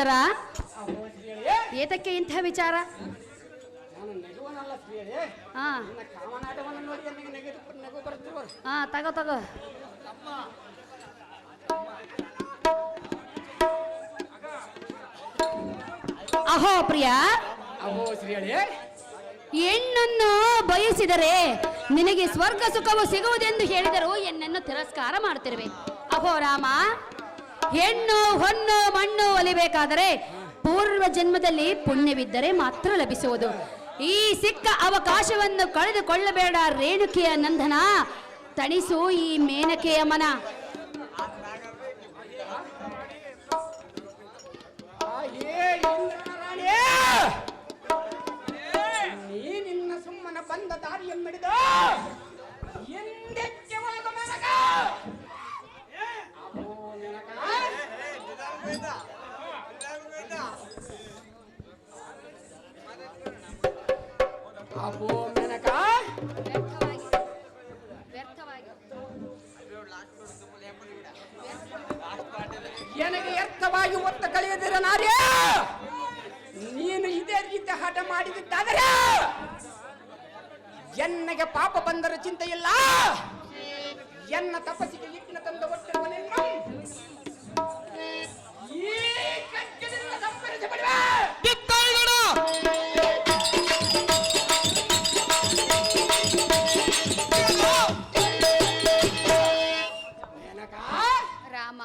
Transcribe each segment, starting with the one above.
ಪುರಂದರ, ಏತಕ್ಕೆ ಇಂಥ ವಿಚಾರ? ತಗೋ ತಗೋ. ಅಹೋ ಪ್ರಿಯ, ಹೆಣ್ಣನ್ನು ಬಯಸಿದರೆ ನಿನಗೆ ಸ್ವರ್ಗ ಸುಖವು ಸಿಗುವುದೆಂದು ಹೇಳಿದರು ಹೆಣ್ಣನ್ನು ತಿರಸ್ಕಾರ ಮಾಡುತ್ತಿರುವೆ. ಅಹೋ ರಾಮ, ಹೆಣ್ಣು ಹೊನ್ನು ಮಣ್ಣು ಒಲಿಬೇಕಾದರೆ ಪೂರ್ವ ಜನ್ಮದಲ್ಲಿ ಪುಣ್ಯವಿದ್ದರೆ ಮಾತ್ರ ಲಭಿಸುವುದು. ಈ ಸಿಕ್ಕ ಅವಕಾಶವನ್ನು ಕಳೆದುಕೊಳ್ಳಬೇಡ ರೇಣುಕೆಯ ನಂದನ, ತಣಿಸು ಈ ಮೇನಕೆಯ ಮನ. ನಿನ್ನ ಸುಮ್ಮನ ಬಂದ ದಾರಿಯನ್ನಿಡಿದ ನನಗೆ ವ್ಯರ್ಥವಾಗಿ ಒತ್ತ ಕಳೆಯದಿರ ನಾರ್ಯ, ನೀನು ಇದೇ ರೀತಿ ಹಠ ಮಾಡಿದ್ದಾದರೆ ಎನ್ನಗೆ ಪಾಪ ಬಂದರೂ ಚಿಂತೆ ಇಲ್ಲ. ಎನ್ನ ತಪಸ್ಸಿಗೆ ಇಟ್ಟಿನ ತಂದ ಒಟ್ಟಿರುವ ನಿನ್ನ ಈ ಕಚ್ಚದಿಂದ ಸಂಪರಿಸಬಡಿವೆ. ರಾಮ,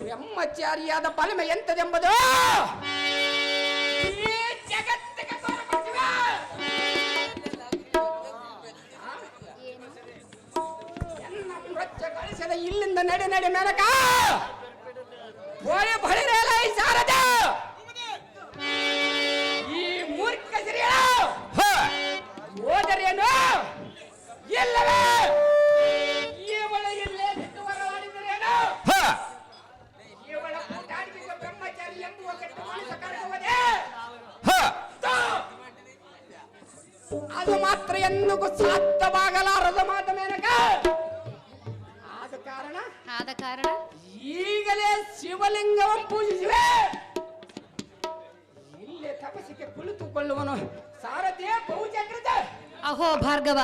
ಬ್ರಹ್ಮಚಾರಿಯಾದ ಬಲಮೆ ಎಂತದೆಂಬುದು ಈ ಜಗತ್ತಿಗೆ ತೋರ್ಪಡಿಸಿವೆ. ಎನ್ನ ಮೃತ್ಯ ಗಳಿಸದ ಇಲ್ಲಿಂದ ನಡೆ ನಡೆ ಮೇನಕ ಬೋಳೆ ಬಳಿರೇಲ ಸಾರದ ಈ ಮೂರ್ಖ ಸಿರಿಯಳು ಹೋದರೇನು ಇಲ್ಲವೇ ಇವಳ ಇಲ್ಲೇ ಬಿಟ್ಟು ಹೊರವಾಡಿದರೇನು? ಇವಳ ಪುಟಾಣಿಗೆ ಬ್ರಹ್ಮಚಾರಿ ಎಂಬುವ ಕೆಟ್ಟ ಮನುಷ್ಯ ಕರೆಯುವುದೇ ಅದು ಮಾತ್ರ ಎನ್ನುಗೂ ಸಾಧ್ಯವಾಗಲಾರದ ಮಾತ ಮೇನಕ. ಆದ ಕಾರಣ ಈಗಲೇ ಶಿವಲಿಂಗವನ್ನು ಪೂಜಿಸುವೆ. ಇಲ್ಲೇ ತಪಸ್ಸಿಗೆ ಕುಳಿತುಕೊಳ್ಳುವನು ಸಾರಥಿಯ ಬಹುಜಾಗೃತ. ಅಹೋ ಭಾರ್ಗವ,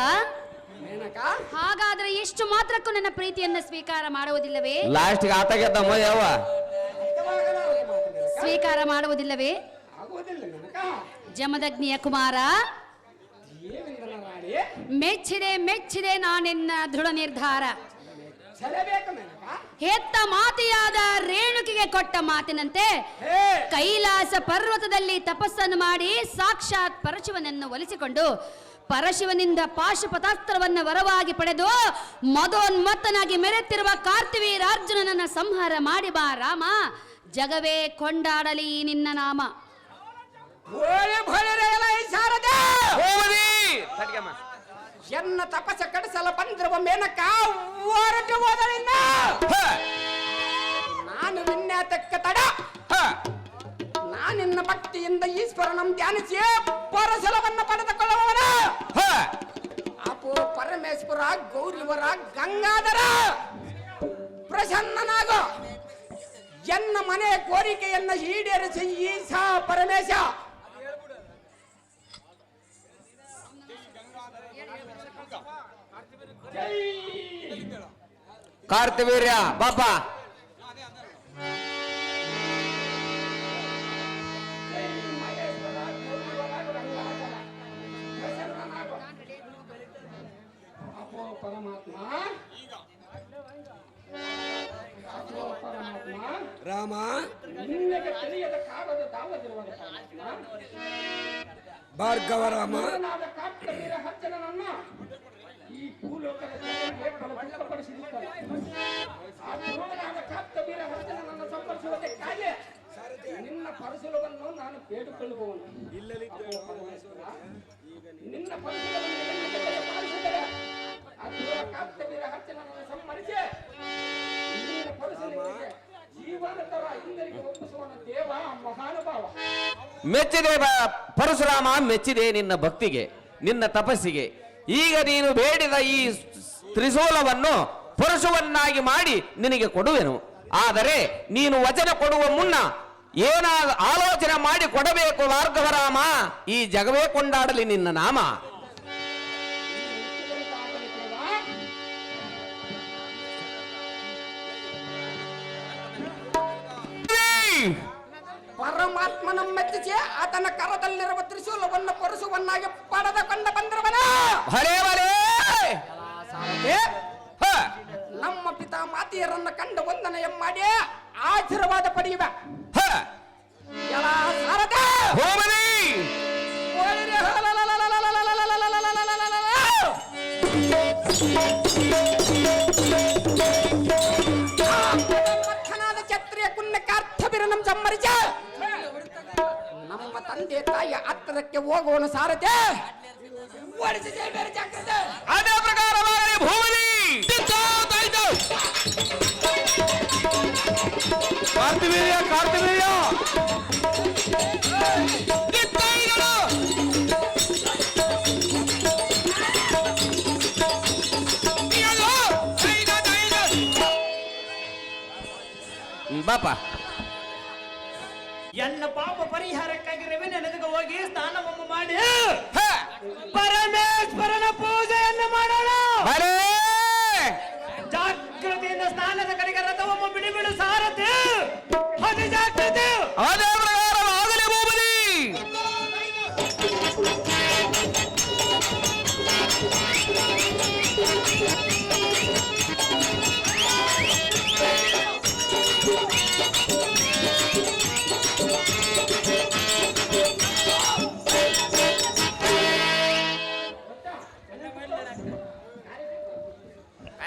ಮೇನಕ, ಹಾಗಾದ್ರೆ ಎಷ್ಟು ಮಾತ್ರಕ್ಕೂ ನನ್ನ ಪ್ರೀತಿಯನ್ನು ಸ್ವೀಕಾರ ಮಾಡುವುದಿಲ್ಲವೇ? ಸ್ವೀಕಾರ ಮಾಡುವುದಿಲ್ಲವೇ? ಆಗುವುದಿಲ್ಲ ಮೇನಕ. ಜಮದಗ್ನಿಯ ಕುಮಾರ, ಮೆಚ್ಚಿದೆ ಮೆಚ್ಚಿದೆ ನಾನೆನ್ನ ದೃಢ ನಿರ್ಧಾರ. ಹೆತ್ತ ಮಾತೆಯಾದ ರೇಣುಕಿಗೆ ಕೊಟ್ಟ ಮಾತಿನಂತೆ ಕೈಲಾಸ ಪರ್ವತದಲ್ಲಿ ತಪಸ್ಸನ್ನು ಮಾಡಿ ಸಾಕ್ಷಾತ್ ಪರಶಿವನನ್ನು ಒಲಿಸಿಕೊಂಡು ಪರಶಿವನಿಂದ ಪಾಶುಪತಾಸ್ತ್ರವನ್ನು ವರವಾಗಿ ಪಡೆದು ಮದೋನ್ಮತ್ತನಾಗಿ ಮೆರೆತಿರುವ ಕಾರ್ತಿವೀರಾರ್ಜುನನನ್ನ ಸಂಹಾರ ಮಾಡಿ ಬಾ ರಾಮ. ಜಗವೇ ಕೊಂಡಾಡಲಿ ನಿನ್ನ ನಾಮ. ಎನ್ನ ತಪಸ್ಸ ಕಡಿಸಲ ಬಂದಿರುವ ಮೇನಕ ಹೊರಟು ಹೋದಳಿಂದ ನಾನು ನಿನ್ನೆತಕ್ಕ ತಡ. ನಾನಿನ್ನ ಭಕ್ತಿಯಿಂದ ಈಶ್ವರನಂ ಧ್ಯಾನಿಸಿ ಪರಸಲವನ್ನು ಪಡೆದುಕೊಳ್ಳುವವನ ಅಪೋ ಪರಮೇಶ್ವರ ಗೌರಿವರ ಗಂಗಾಧರ ಪ್ರಸನ್ನನಾಗೋ. ಎನ್ನ ಮನೆಯ ಕೋರಿಕೆಯನ್ನ ಈಡೇರಿಸಿ ಈಶಾ ಪರಮೇಶ. ಕಾರ್ತಿವೀರ್ಯ ಬಾಪ, ರಾಮ, ನಿನಗೆ ತಿಳಿಯದ ಕಾಲದ ದಾವದಿರುವ ಭಾರ್ಗವ ರಾಮ, ಹಚ್ಚನನ್ನ ಈ ಭೂಲೋಕದ ಸಂಪರ್ಸುವುದಕ್ಕಾಗಿ ನಿನ್ನ ಪರಶುಲವನ್ನು ನಾನು ಬೇಡಿಕೊಳ್ಳುವವನು. ನಿನ್ನ ಪರಶುಲವನ್ನು ಸಂಹರಿಸಿ ನಿನ್ನ ಪರಶುಲಿಗೆ ಜೀವನತರ ಇಂದರಿಗೆ ಒಪ್ಪಿಸುವನ ದೇವ ಮಹಾನುಭಾವ. ಮೆಚ್ಚಿದೆ ಪರಶುರಾಮ, ಮೆಚ್ಚಿದೆ ನಿನ್ನ ಭಕ್ತಿಗೆ, ನಿನ್ನ ತಪಸ್ಸಿಗೆ. ಈಗ ನೀನು ಬೇಡಿದ ಈ ತ್ರಿಶೂಲವನ್ನು ಪರಶುವನ್ನಾಗಿ ಮಾಡಿ ನಿನಗೆ ಕೊಡುವೆನು. ಆದರೆ ನೀನು ವಚನ ಕೊಡುವ ಮುನ್ನ ಏನ ಆಲೋಚನೆ ಮಾಡಿ ಕೊಡಬೇಕು ಭಾರ್ಗವರಾಮ. ಈ ಜಗವೇ ಕೊಂಡಾಡಲಿ ನಿನ್ನ ನಾಮ. ಪರಮಾತ್ಮನ ಮೆಚ್ಚಿಸಿ ಆತನ ಕರದಲ್ಲಿರುವ ತ್ರಿಶೂಲವನ್ನು ಪರಶುವನ್ನಾಗಿ ಪಡೆದುಕೊಂಡು ಬಂದಿರುವನ ಹರೇ ಬರೇ ನಮ್ಮ ಪಿತಾ ಮಾತೆಯರನ್ನ ಕಂಡು ವಂದನೆಯ ಮಾಡಿ ಆಶೀರ್ವಾದ ಪಡೆಯುವ ಸಾರದೆ ಕ್ಷತ್ರಿಯ ಕುನ್ನಕಾರ್ಥಬಿರ ನಮ್ಮ ಸಮ್ಮರಿಸ ನಮ್ಮ ತಂದೆ ತಾಯಿಯ ಹತ್ತಿರಕ್ಕೆ ಹೋಗುವನು ಸಾರದೆ ಅದೇ ಪ್ರಕಾರವಾಗಿ ಭೂಮಿ ಕಾರ್ತಿವೀರ್ಯ ಕಾರ್ತಿವೀರ್ಯ ಬಾಪ ಎನ್ನ ಪಾಪ ಪರಿಹಾರಕ್ಕಾಗಿ ರೆವೆನೆನದಕ್ಕೆ ಹೋಗಿ ಸ್ನಾನವನ್ನು ಮಾಡಿ ಪರಮೇಶ್ವರನ ಪೂಜೆಯನ್ನು ಮಾಡೋಣ. ಜಾಗೃತಿಯಿಂದ ಸ್ನಾನದ ಕಡೆಗೆ ರಥವನ್ನು ಬಿಡಿಬಿಡು ಸಾರಥಿ. ಅದು ಜಾಗೃತಿ ಆಗಲಿ ಭೂಮಿ.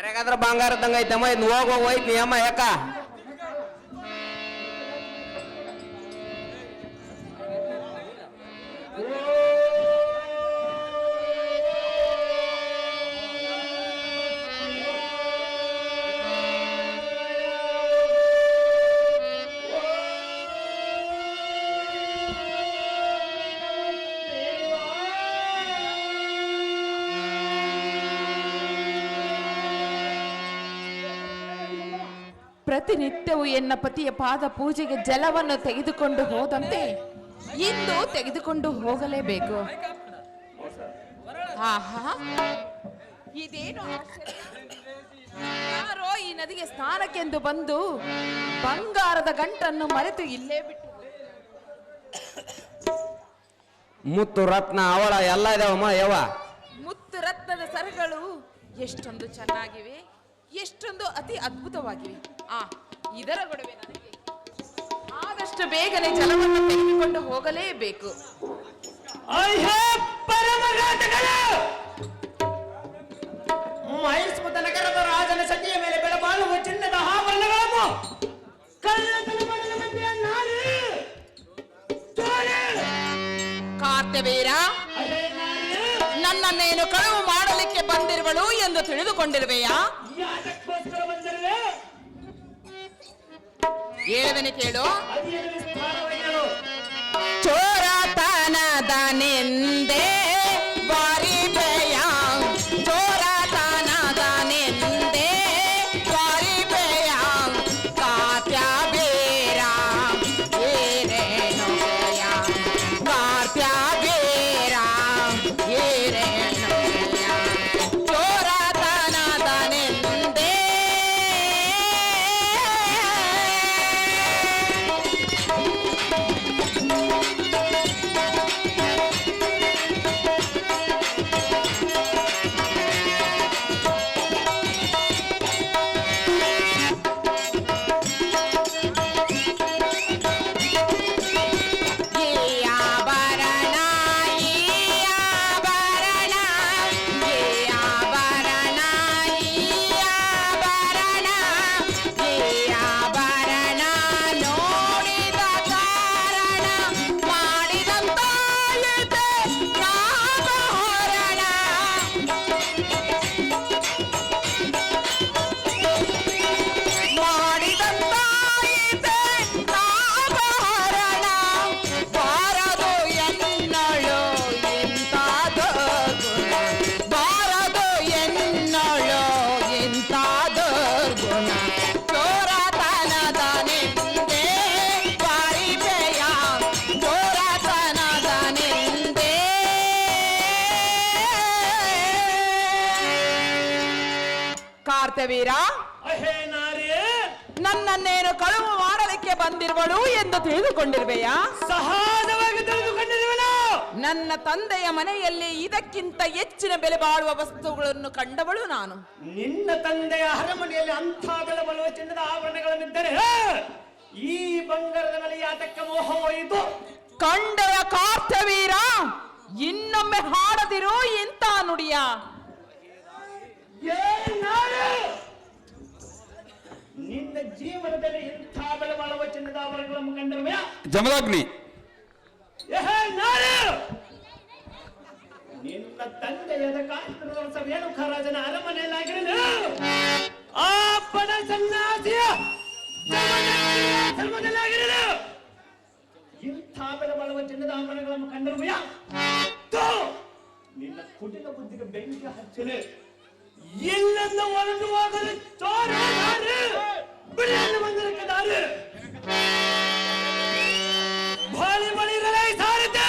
ಯಾಕಾದ್ರ ಬಂಗಾರದಂಗ ಐತಮ್ಮ ಇದ್ ಹೋಯ್ತು ನೀ ಅಮ್ಮ ಯಾಕ ಪ್ರತಿನಿತ್ಯವೂ ಎನ್ನ ಪತಿಯ ಪಾದ ಪೂಜೆಗೆ ಜಲವನ್ನು ತೆಗೆದುಕೊಂಡು ಹೋದಂತೆ ಇಂದು ತೆಗೆದುಕೊಂಡು ಹೋಗಲೇಬೇಕು. ಆಹಾ, ಇದೇನು ಆಶ್ಚರ್ಯ! ಯಾರೋ ಈ ನದಿಗೆ ಸ್ನಾನಕ್ಕೆಂದು ಬಂದು ಬಂಗಾರದ ಗಂಟನ್ನು ಮರೆತು ಇಲ್ಲೇ ಬಿಟ್ಟು ಮುತ್ತು ರತ್ನ ಅವಳ ಎಲ್ಲ ಇದಾವಮ್ಮ ಯವ. ಮುತ್ತು ರತ್ನದ ಸರಗಳು ಎಷ್ಟೊಂದು ಚೆನ್ನಾಗಿವೆ, ಎಷ್ಟೊಂದು ಅತಿ ಅದ್ಭುತವಾಗಿವೆ. ಇದರ ಗೊಡವೆ ನನಗೆ ಆದಷ್ಟು ಬೇಗನೆ ಜಲವನ್ನು ತೆಗೆದುಕೊಂಡು ಹೋಗಲೇಬೇಕು. ಮಹಿಸ್ಮುತ ನಗರದ ರಾಜನ ಸತಿಯ ಮೇಲೆ ಬೆಳಬಾಳುವ ಚಿನ್ನದ ಆಭರಣಗಳನ್ನು ಕಳ್ಳತನ ಮಾಡಿದ ಮಂದಿಯ ನಾರಿ ಕಾರ್ತವೀರ, ನನ್ನನ್ನೇನು ಕಳುವು ಮಾಡಲಿಕ್ಕೆ ಬಂದಿರುವಳು ಎಂದು ತಿಳಿದುಕೊಂಡಿರುವೆಯಾ? ಯಾತಕ್ಕೋಸ್ಕರ ಬಂದಿರುವೆ? ಹೇಳುವೆನೆ ಕೇಳು. ಚೋರತನದನೆಂದೇ ಬಾರಿಬೆಯ, ಚೋರತನದನೆಂದೇ ಬಾರಿಬೆಯ, ಕಾತ್ಯ ಬೇರ ಏರೇನೋಯ, ಕಾತ್ಯ ಬೇರ ಏರೇನೋಯ, ಚೋರತನದನೆಂದೇ ಕಾರ್ತವೀರ, ಅಹೇ ನಾರಿ, ನನ್ನನ್ನೇನು ಕಳುವು ಮಾಡಲಿಕ್ಕೆ ಬಂದಿರುವಳು ಎಂದು ತಿಳಿದುಕೊಂಡಿರುವೆಯಾ? ಸಹಜವಾಗಿ ತಿಳಿದುಕೊಂಡಿರುವೆನು. ನನ್ನ ತಂದೆಯ ಮನೆಯಲ್ಲಿ ಇದಕ್ಕಿಂತ ಹೆಚ್ಚಿನ ಬೆಲೆ ಬಾಳುವ ವಸ್ತುಗಳನ್ನು ಕಂಡವಳು ನಾನು. ನಿನ್ನ ತಂದೆಯ ಅರಮನೆಯಲ್ಲಿ ಅಂಥ ಬೆಲೆ ಬಾಳುವ ಚಿನ್ನದ ಆಭರಣಗಳನ್ನಿದ್ದರೆ ಈ ಬಂಗಾರದ ಮೇಲೆ ಯಾತಕ್ಕೆ ಮೋಹವಾಯಿತು? ಕಂಡೆಯ ಕಾರ್ತವೀರ, ಇನ್ನೊಮ್ಮೆ ಹಾಡದಿರು ಇಂಥ ನುಡಿಯ. ನಿನ್ನ ಜೀವನದಲ್ಲಿ ಇಂಥ ಬೆಲೆ ಬಾಳುವ ಚಿನ್ನದ ಆಭರಣಗಳನ್ನು ಕಂಡಿರುವೆಯಾ? ಜಮದಗ್ನಿ, ನಿನ್ನ ತಂದೆಯಾದ ಕಾಂತರವಸ ರೇಣುಕರಾಜನ ಅರಮನೆಯಲ್ಲಾಗಿರಲು ಆ ಬಡ ಸನ್ಯಾಸಿಯ ಧರ್ಮದಲ್ಲಾಗಿರಲು ಇಂಥ ಬೆಲೆ ಬಾಳುವ ಚಿನ್ನದ ಆಭರಣಗಳನ್ನು ಕಂಡಿರುವೆಯಾ? ನಿನ್ನ ಕುಟಿಲ ಬುದ್ಧಿಗೆ ಬೆಂಕಿ ಹಚ್ಚಲು ಇಲ್ಲಿಂದ ಹೊರಟು ಹೋಗಲು ಬಿಳಿಯನ್ನು ಬಂದಿರಕ್ಕೆ ದಾರಿ ಬಾಳಿ ಬಳಿ ಇರಲೇ ಸಾರತೆ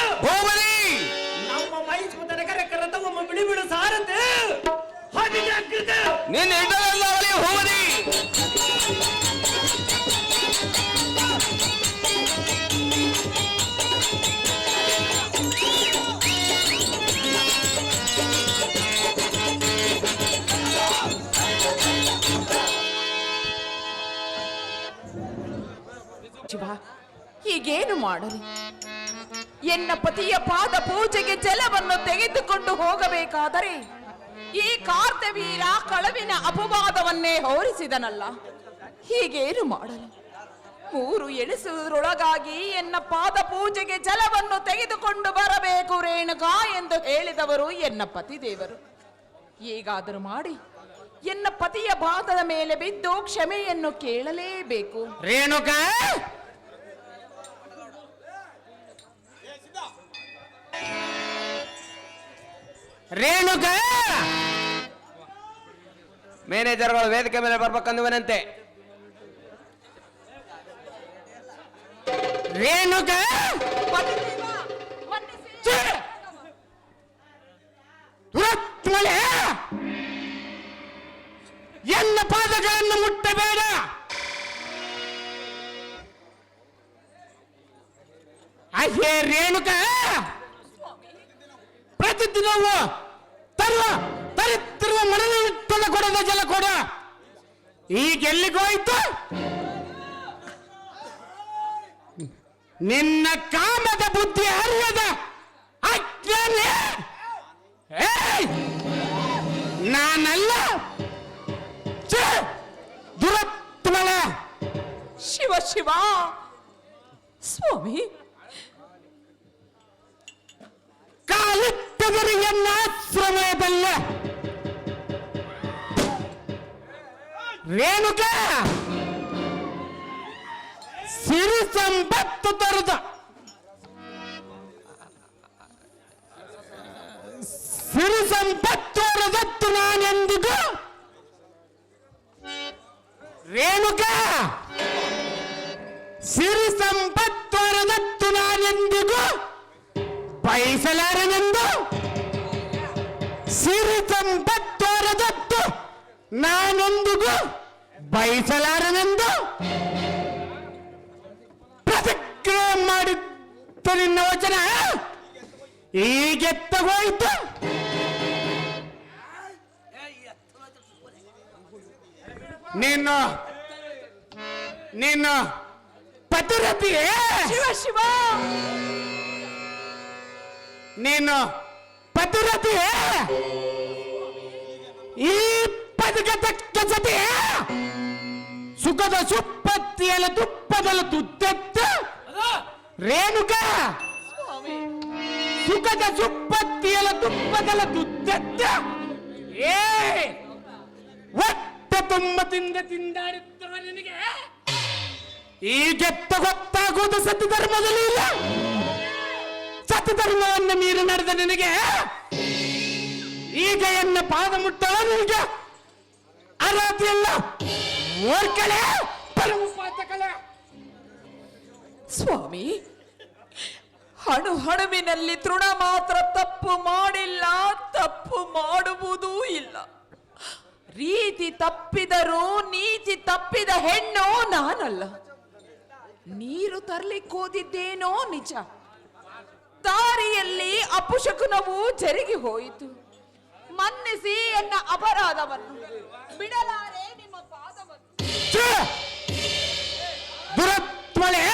ನಮ್ಮ ಮೈಸೂರು ನಗರಕ್ಕೆ ರಥವೊಮ್ಮೆ ಬಿಡಿ ಬಿಡು ಸಾರತೆ ಹಾಗೆ ಜಾಗೃತೆ ನಿನ್ನ ಇಡಲಲ್ಲ ಅವಳಿ ಹೋಗಲಿ. ಶಿವ, ಹೀಗೇನು ಮಾಡಲಿ? ಎನ್ನ ಪತಿಯ ಪಾದ ಪೂಜೆಗೆ ಜಲವನ್ನು ತೆಗೆದುಕೊಂಡು ಹೋಗಬೇಕಾದರೆ ಈ ಕಾರ್ತವೀರ ಕಳವಿನ ಅಪವಾದವನ್ನೇ ಹೋರಿಸಿದನಲ್ಲ. ಹೀಗೇನು ಮಾಡಲಿ? 3 ಎಣಿಸುವುದರೊಳಗಾಗಿ ಎನ್ನ ಪಾದ ಪೂಜೆಗೆ ಜಲವನ್ನು ತೆಗೆದುಕೊಂಡು ಬರಬೇಕು ರೇಣುಕಾ ಎಂದು ಹೇಳಿದವರು ಎನ್ನ ಪತಿದೇವರು. ಹೇಗಾದರೂ ಮಾಡಿ ಎನ್ನ ಪತಿಯ ಪಾದದ ಮೇಲೆ ಬಿದ್ದು ಕ್ಷಮೆಯನ್ನು ಕೇಳಲೇಬೇಕು. ರೇಣುಕಾ, ರೇಣುಕಾ, ಮ್ಯಾನೇಜರ್ಗಳು ವೇದಿಕೆ ಮೇಲೆ ಬರ್ಬೇಕಂದುವನಂತೆ. ರೇಣುಕಾ, ಎನ್ನ ಪಾದಗಳನ್ನು ಮುಟ್ಟಬೇಡ. ಅಯ್ಯೇ ರೇಣುಕಾ, ಪ್ರತಿದಿನವೂ ತರುತ್ತಿರುವ ಮನದ ಕೊಡದ ಜಲ ಕೊಡ ಈಗೆಲ್ಲಿಗೋಯ್ತು? ನಿನ್ನ ಕಾಮದ ಬುದ್ಧಿ ಅರಿಯದ ಅಜ್ಞಾನಿ. ನಾನಲ್ಲ, ದುರತ್ಮಳ. ಶಿವ ಶಿವ ಸ್ವಾಮಿ, ಕಾಲಿಟ್ಟವರಿಗೆನ್ನ ಆಶ್ರಮದಲ್ಲ. ರೇಣುಕಾ, ಸಿರಿ ಸಂಪತ್ತು ತರದ ಸಿರಿ ಸಂಪತ್ತು ನಾನೆಂದಿಗೂ ರೇಣುಕಾ, ಸಿರಿ ಸಂಪತ್ತು ನಾನೆಂದಿಗೂ ಬಯಸಲಾರನೆಂದು, ಸಿರಿ ಸಂಪತ್ತು ನಾನೆಂದಿಗೂ ಬಯಸಲಾರನೆಂದು ಪ್ರತಿಕ್ರಿಯೆ ಮಾಡಿದ್ದ ನಿನ್ನ ವಚನ ಈಗೆತ್ತಗೋಯ್ತು. ನೀನು ಪತಿರತಿಯೇ? ಶಿವ ಶಿವ, ನೀನು ಪತಿರತಿಯೇ? ಈ ಪದಕ್ಕೆ ತಕ್ಕ ಸತಿಯೇ? ಸುಖದ ಸುಪ್ಪತ್ತಿಯಲ ತುಪ್ಪದಲ ತುತ್ತೆತ್ತ ರೇಣುಕಾ, ಸುಖದ ಸುಪ್ಪತ್ತಿಯಲ ತುಪ್ಪದಲ ತುತ್ತೆತ್ತ ಹೊಟ್ಟೆ ತುಂಬ ತಿಂದಾಡುತ್ತಿರುವ ನಿನಗೆ ಈಗೆತ್ತ ಗೊತ್ತಾಗುವುದು ಸತ್ಯ ಧರ್ಮದಲ್ಲಿ ಇಲ್ಲ. ಸತ್ಯ ಧರ್ಮವನ್ನು ಮೀರಿ ನಡೆದ ನಿನಗೆ ಈಗ ಎನ್ನ ಪಾದ ಮುಟ್ಟವ ನಿನಗೆ ಅರ್ಹತೆಯಲ್ಲ. ಮೂರ್ಖಳೆ, ಪರಮಪಾತಕಳೆ. ಸ್ವಾಮಿ, ಹಣುವಿನಲ್ಲಿ ತೃಣ ಮಾತ್ರ ತಪ್ಪು ಮಾಡಿಲ್ಲ, ತಪ್ಪು ಮಾಡುವುದೂ ಇಲ್ಲ. ರೀತಿ ತಪ್ಪಿದರೂ ನೀತಿ ತಪ್ಪಿದ ಹೆಣ್ಣು ನಾನಲ್ಲ. ನೀರು ತರ್ಲಿಕ್ಕೆ ಹೋದಿದ್ದೇನೋ ನಿಜ, ದಾರಿಯಲ್ಲಿ ಅಪಶಕುನವು ಜರುಗಿ ಹೋಯಿತು. ಮನ್ನಿಸಿ ಎನ್ನ ಅಪರಾಧವನ್ನು, ಬಿಡಲಾರೆ ನಿಮ್ಮ ಪಾದವನ್ನು. ದುರತ್ಮಳೆ,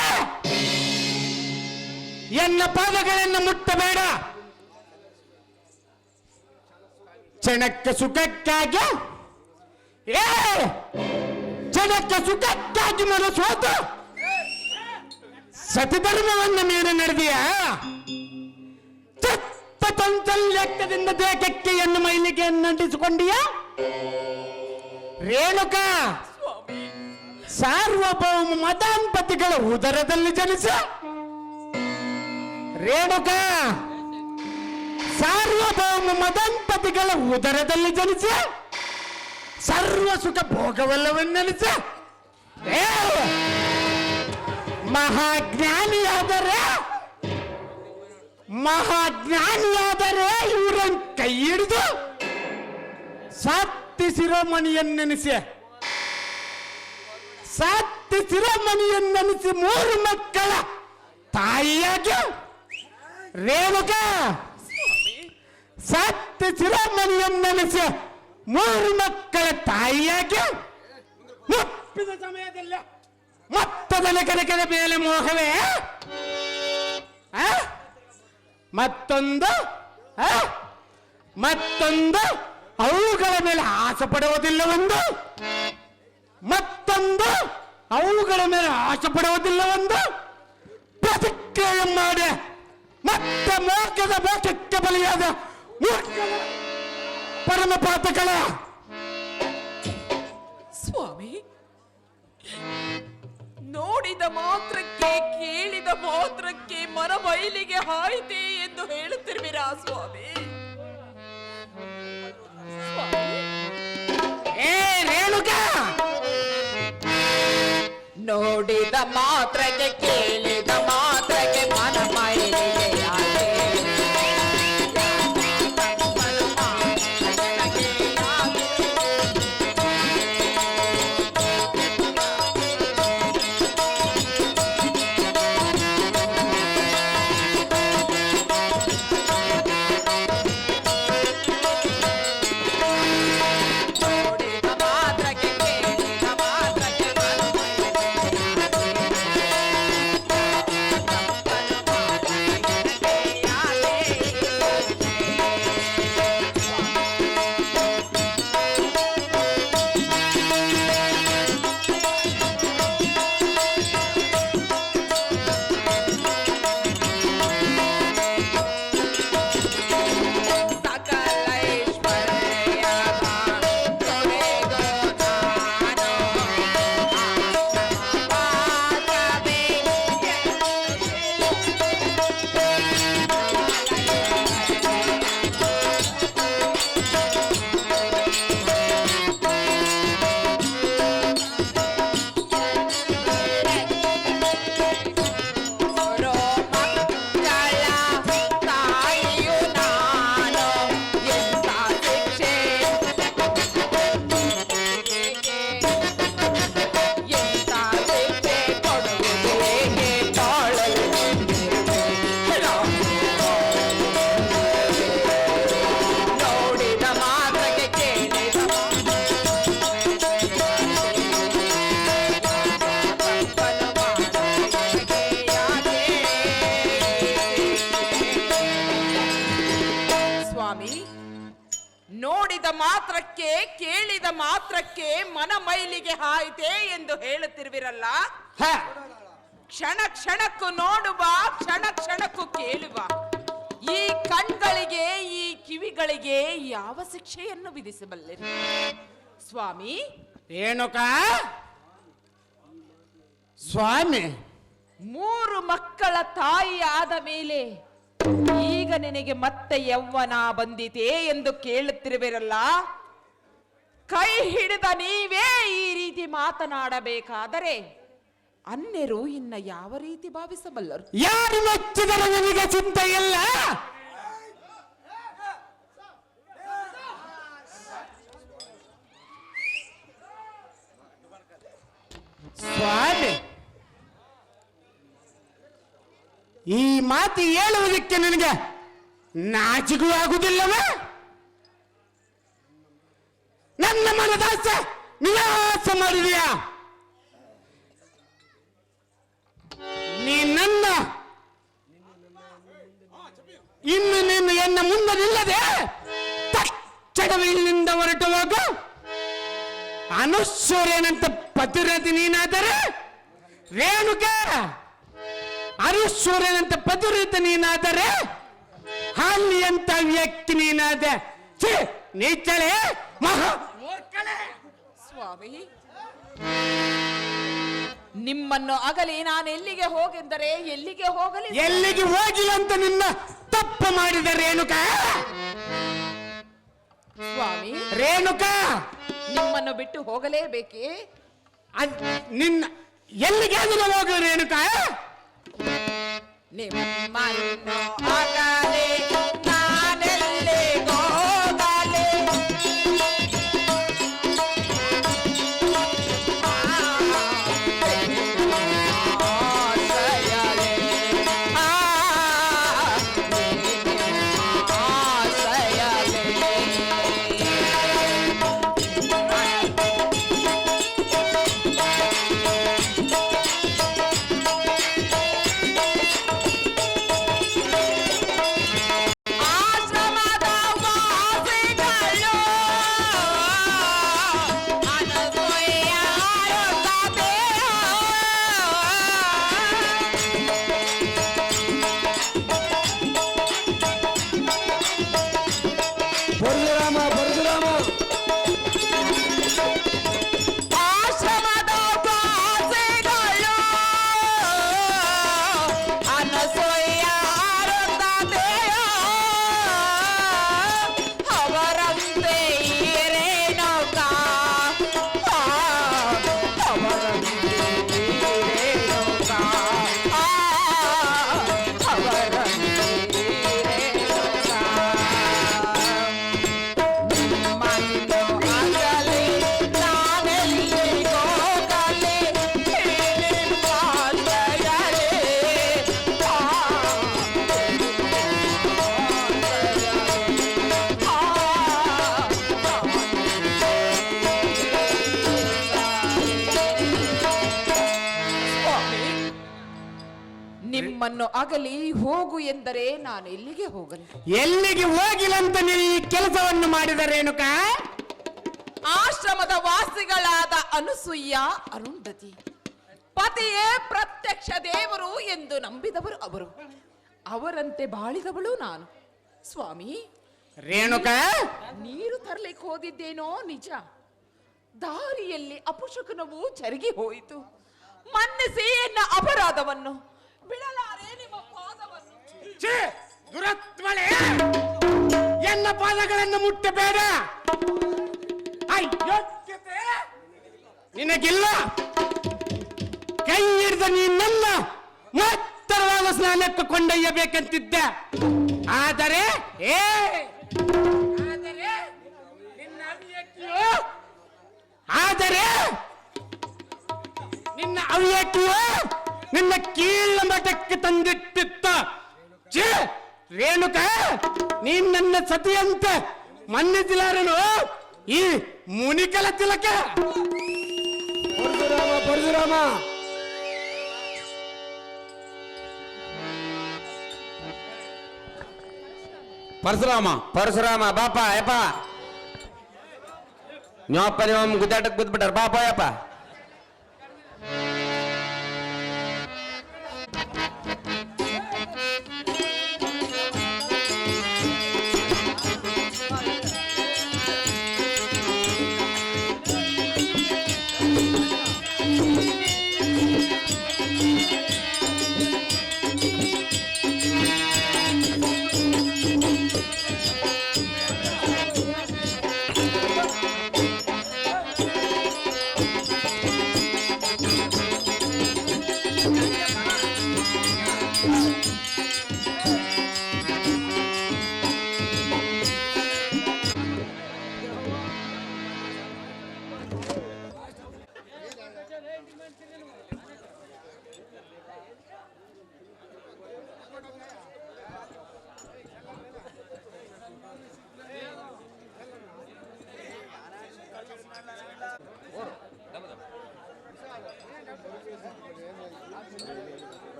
ಎನ್ನ ಪಾದಗಳನ್ನು ಮುಟ್ಟಬೇಡ. ಕ್ಷಣಕ್ಕೆ ಸುಖಕ್ಕಾಗಿ ಮನಸ್ಸೋತು ಸತಿಧರ್ಮವನ್ನು ಮೀರಿ ನಡೆದಿಯ. ಚಿತ್ತ ಚಾಂಚಲ್ಯದಿಂದ ದೇಹಕ್ಕೆ ಎನ್ನು ಮೈಲಿಗೆ ನಂಟಿಸಿಕೊಂಡಿಯ. ರೇಣುಕಾ, ಸಾರ್ವಭೌಮ ಮತಾಂಪತಿಗಳ ಉದರದಲ್ಲಿ ಜನಿಸ. ರೇಣುಕಾ, ಸಾರ್ವಭೌಮ ಮದಂಪತಿಗಳ ಉದರದಲ್ಲಿ ಜನಿಸ ಸರ್ವ ಸುಖ ಭೋಗವಲ್ಲವೆನ್ನಲಿಸ. ಮಹಾಜ್ಞಾನಿಯಾದರೆ ಇವರ ಕೈ ಹಿಡಿದು ಸಾತ್ತಿ ಶಿರೋಮಣಿಯನ್ನೆನಿಸಿ ಮೂರು ಮಕ್ಕಳ ತಾಯಿಯಾಗಿ ರೇಣುಕಾ ಸತ್ಯ ಶಿರೋಮಣಿಯನ್ನೆನಿಸಿ ಮೂರು ಮಕ್ಕಳ ತಾಯಿಯಾಗಿ ಮುಪ್ಪಿದ ಸಮಯದಲ್ಲಿ ಮೊತ್ತದ ಕನಕದ ಮೇಲೆ ಮೋಹವೇ ಮತ್ತೊಂದು ಅವುಗಳ ಮೇಲೆ ಆಸೆ ಪಡುವುದಿಲ್ಲವೆಂದು, ಮತ್ತೊಂದು ಅವುಗಳ ಮೇಲೆ ಆಸೆ ಪಡುವುದಿಲ್ಲವೆಂದು ಪ್ರತಿಕ್ರಿಯೆ ಮಾಡಿ ಮತ್ತೆ ಮೋಕ್ಷದ ಮೋಕ್ಷಕ್ಕೆ ಬಲಿಯಾದ ಪರಮ ಪಾತಕಳ. ಸ್ವಾಮಿ, ನೋಡಿದ ಮಾತ್ರಕ್ಕೆ ಕೇಳಿದ ಮಾತ್ರಕ್ಕೆ ಮನ ಬಯಲಿಗೆ ಹಾಯಿತೆ ಎಂದು ಹೇಳುತ್ತಿರುವಿರಾ ಸ್ವಾಮಿ? ರೇಣುಕಾ, ನೋಡಿದ ಮಾತ್ರಕ್ಕೆ ಕೇಳಿದ ಮಾತ್ರಕ್ಕೆ ಮನ ಬಯಲಿಗೆ ಮಾತ್ರಕ್ಕೆ ಕೇಳಿದ ಮಾತ್ರಕ್ಕೆ ಮನ ಮೈಲಿಗೆ ಹಾಯಿತೆ ಎಂದು ಹೇಳುತ್ತಿರುವಿರಲ್ಲ. ಕ್ಷಣ ಕ್ಷಣಕ್ಕೂ ನೋಡುವ, ಕ್ಷಣ ಕ್ಷಣಕ್ಕೂ ಕೇಳುವ ಈ ಕಣ್ಗಳಿಗೆ ಈ ಕಿವಿಗಳಿಗೆ ಯಾವ ಶಿಕ್ಷೆಯನ್ನು ವಿಧಿಸಬಲ್ಲಿರಿ ಸ್ವಾಮಿ? ರೇಣುಕಾ, ಸ್ವಾಮಿ, 3 ಮಕ್ಕಳ ತಾಯಿ ಆದ ಮೇಲೆ ಈಗ ನಿನಗೆ ಮತ್ತೆ ಯೌವನ ಬಂದಿದೆ ಎಂದು ಕೇಳುತ್ತಿರುವಿರಲ್ಲ. ಕೈ ಹಿಡಿದ ನೀವೇ ಈ ರೀತಿ ಮಾತನಾಡಬೇಕಾದರೆ ಅನ್ಯರು ಇನ್ನ ಯಾವ ರೀತಿ ಭಾವಿಸಬಲ್ಲರು? ಯಾರು ಮೆಚ್ಚಿದರೆ ನಿನಗೆ ಚಿಂತೆ ಇಲ್ಲ. ಈ ಮಾತು ಹೇಳುವುದಕ್ಕೆ ನನಗೆ ನಾಚಿಗೂ ಆಗುವುದಿಲ್ಲವೇ? ನನ್ನ ಮನದಾಸೆ ನಿರಾಸ ಮಾಡಿದೆಯಾ? ನೀ ನನ್ನ ಇನ್ನು ನೀನು ಎನ್ನ ಮುಂದೆ ನಿಲ್ಲದೆ ತಕ್ಷಣವೇ ಇಲ್ಲಿಂದ ಹೊರಟು ಹೋಗು. ಅನುಶ್ವರೇನಂತ ಪತಿರತಿ ನೀನಾದರೆ, ರೇಣುಕ ಅನುಶ್ವರೇನಂತ ಪತಿರತ ನೀನಾದರೆ, ಹಾಲಿ ಅಂತ ವ್ಯಕ್ತಿ ನೀನಾದ ನೀಚಳೆ ಮಹಾ ಸ್ವಾಮಿ, ನಿಮ್ಮನ್ನು ಅಗಲಿ ನಾನು ಎಲ್ಲಿಗೆ ಹೋಗೆಂದರೆ ಎಲ್ಲಿಗೆ ಹೋಗಲಿ? ಎಲ್ಲಿಗೆ ಹೋಗಿಲ್ಲ ಅಂತ ನಿನ್ನ ತಪ್ಪು ಮಾಡಿದ ರೇಣುಕ. ಸ್ವಾಮಿ, ರೇಣುಕ ನಿಮ್ಮನ್ನು ಬಿಟ್ಟು ಹೋಗಲೇಬೇಕೇ? ನಿನ್ನ ಎಲ್ಲಿಗೆ ಅದನ್ನ ಹೋಗು ರೇಣುಕ. ನಿಮ್ಮನ್ನು ಅಗಲಿ ನಾನೆಲ್ಲಿಗೆ ಹೋಗಲಿ? ನಿಮ್ಮನ್ನು ಅಗಲಿ ಹೋಗು ಎಂದರೆ ನಾನು ಎಲ್ಲಿಗೆ ಹೋಗಲಿ? ಎಲ್ಲಿಗೆ ಹೋಗಿಲ್ಲ ಅಂತ ನೀವು ಈ ಕೆಲಸವನ್ನು ಮಾಡಿದ ರೇಣುಕ? ಆಶ್ರಮದ ವಾಸಿಗಳಾದ ಅನುಸೂಯ, ಅರುಂಧತಿ ಪತಿಯೇ ಪ್ರತ್ಯಕ್ಷ ದೇವರು ಎಂದು ನಂಬಿದವರು ಅವರು. ಅವರಂತೆ ಬಾಳಿದವಳು ನಾನು. ಸ್ವಾಮಿ, ರೇಣುಕ ನೀರು ತರಲಿಕ್ಕೆ ಹೋದಿದ್ದೇನೋ ನಿಜ. ದಾರಿಯಲ್ಲಿ ಅಪಶಕುನವು ಜರುಗಿ ಹೋಯಿತು. ಮನ್ನಿಸಿ ಎನ್ನ ಅಪರಾಧವನ್ನು. ಬಿಡಲಾರೆ ನಿಮ್ಮ ಪಾದವನ್ನು. ದುರತ್ಮಳೆ, ಎನ್ನ ಪಾದಗಳನ್ನು ಮುಟ್ಟಬೇಡ. ಅಯೋಗ್ಯತೆ ನಿನಗಿಲ್ಲ. ಕೈ ಹಿಡಿದ ನೀನನ್ನ ಮತ್ತರವಾದ ಸ್ನಾನಕ್ಕೆ ಕೊಂಡೊಯ್ಯಬೇಕಂತಿದ್ದೆ. ಆದರೆ ನಿನ್ನ ಅವ್ಯಕ್ತಿಯು ನಿನ್ನ ಕೀಳ ಮಠಕ್ಕೆ ತಂದಿಟ್ಟಿತ್ತ. ರೇಣುಕ, ನೀನ್ ನನ್ನ ಸತಿಯಂತ ಮನ್ನಿಸಿಲಾರನು ಈ ಮುನಿಕಲ ತಿಲಕ. ಪರಶುರಾಮ ಪರಶುರಾಮ ಪರಶುರಾಮ ಬಾಪ ಯಪ್ಪ ನೀವಪ್ಪ ನೀವು ಗುದ್ದಾಟಕ್ಕೆ ಬಿದ್ಬಿಟ್ಟಾರ ಬಾಪ ಯಪ್ಪ.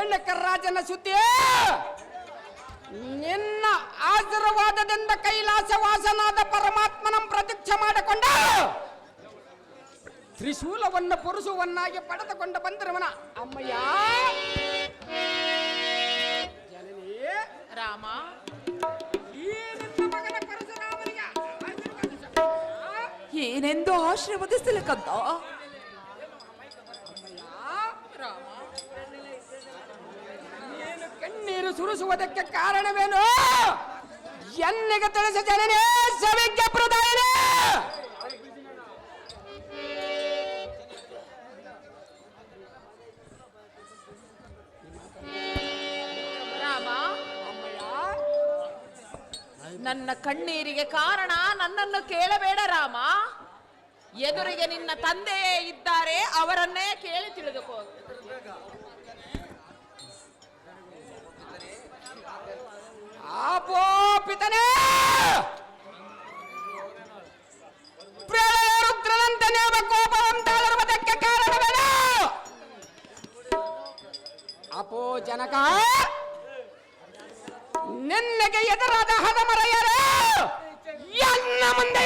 ಅರಣ್ಯಕ ರಾಜನ ಸುದ್ದಿ ನಿನ್ನ ಆಶೀರ್ವಾದದಿಂದ ಕೈಲಾಸವಾಸನಾದ ಪರಮಾತ್ಮನ ಪ್ರತೀಕ್ಷೆ ಮಾಡಿಕೊಂಡ ತ್ರಿಶೂಲವನ್ನು ಪುರುಷವನ್ನಾಗಿ ಪಡೆದುಕೊಂಡು ಬಂದಿರುವನ ಅಮ್ಮಯ್ಯ ಜನನಿ ರಾಮ, ಈ ನಿನ್ನ ಮಗನ ಪರಶುರಾಮನಿಗೆ ಏನೆಂದು ಆಶೀರ್ವದಿಸಲಿಕ್ಕಂತ ನೀನು ಕಣ್ಣೀರು ಸುರಿಸುವುದಕ್ಕೆ ಕಾರಣವೇನು ಎನ್ನಿಗೆ ತಿಳಿಸ ಜನನೇ ಸವಿಜ್ಞ ಪ್ರದಾಯನೇ ರಾಮ, ನನ್ನ ಕಣ್ಣೀರಿಗೆ ಕಾರಣ ನನ್ನನ್ನು ಕೇಳಬೇಡ ರಾಮ. ಎದುರಿಗೆ ನಿನ್ನ ತಂದೆಯೇ ಇದ್ದಾರೆ, ಅವರನ್ನೇ ಕೇಳಿ ತಿಳಿದುಕೋ. ಆಪೋ ಪಿತನೇ ಪ್ರಳಯ ರುದ್ರನಂತೆ ನೇಮ ಕೋಪವಂತಾಳಿರುವುದಕ್ಕೆ ಕಾರಣವೇನು ಅಪೋ ಜನಕ ನಿನ್ನಗೆ ಎದುರಾದ ಹದಮರೆಯರು ಎನ್ನ ಮುಂದೆ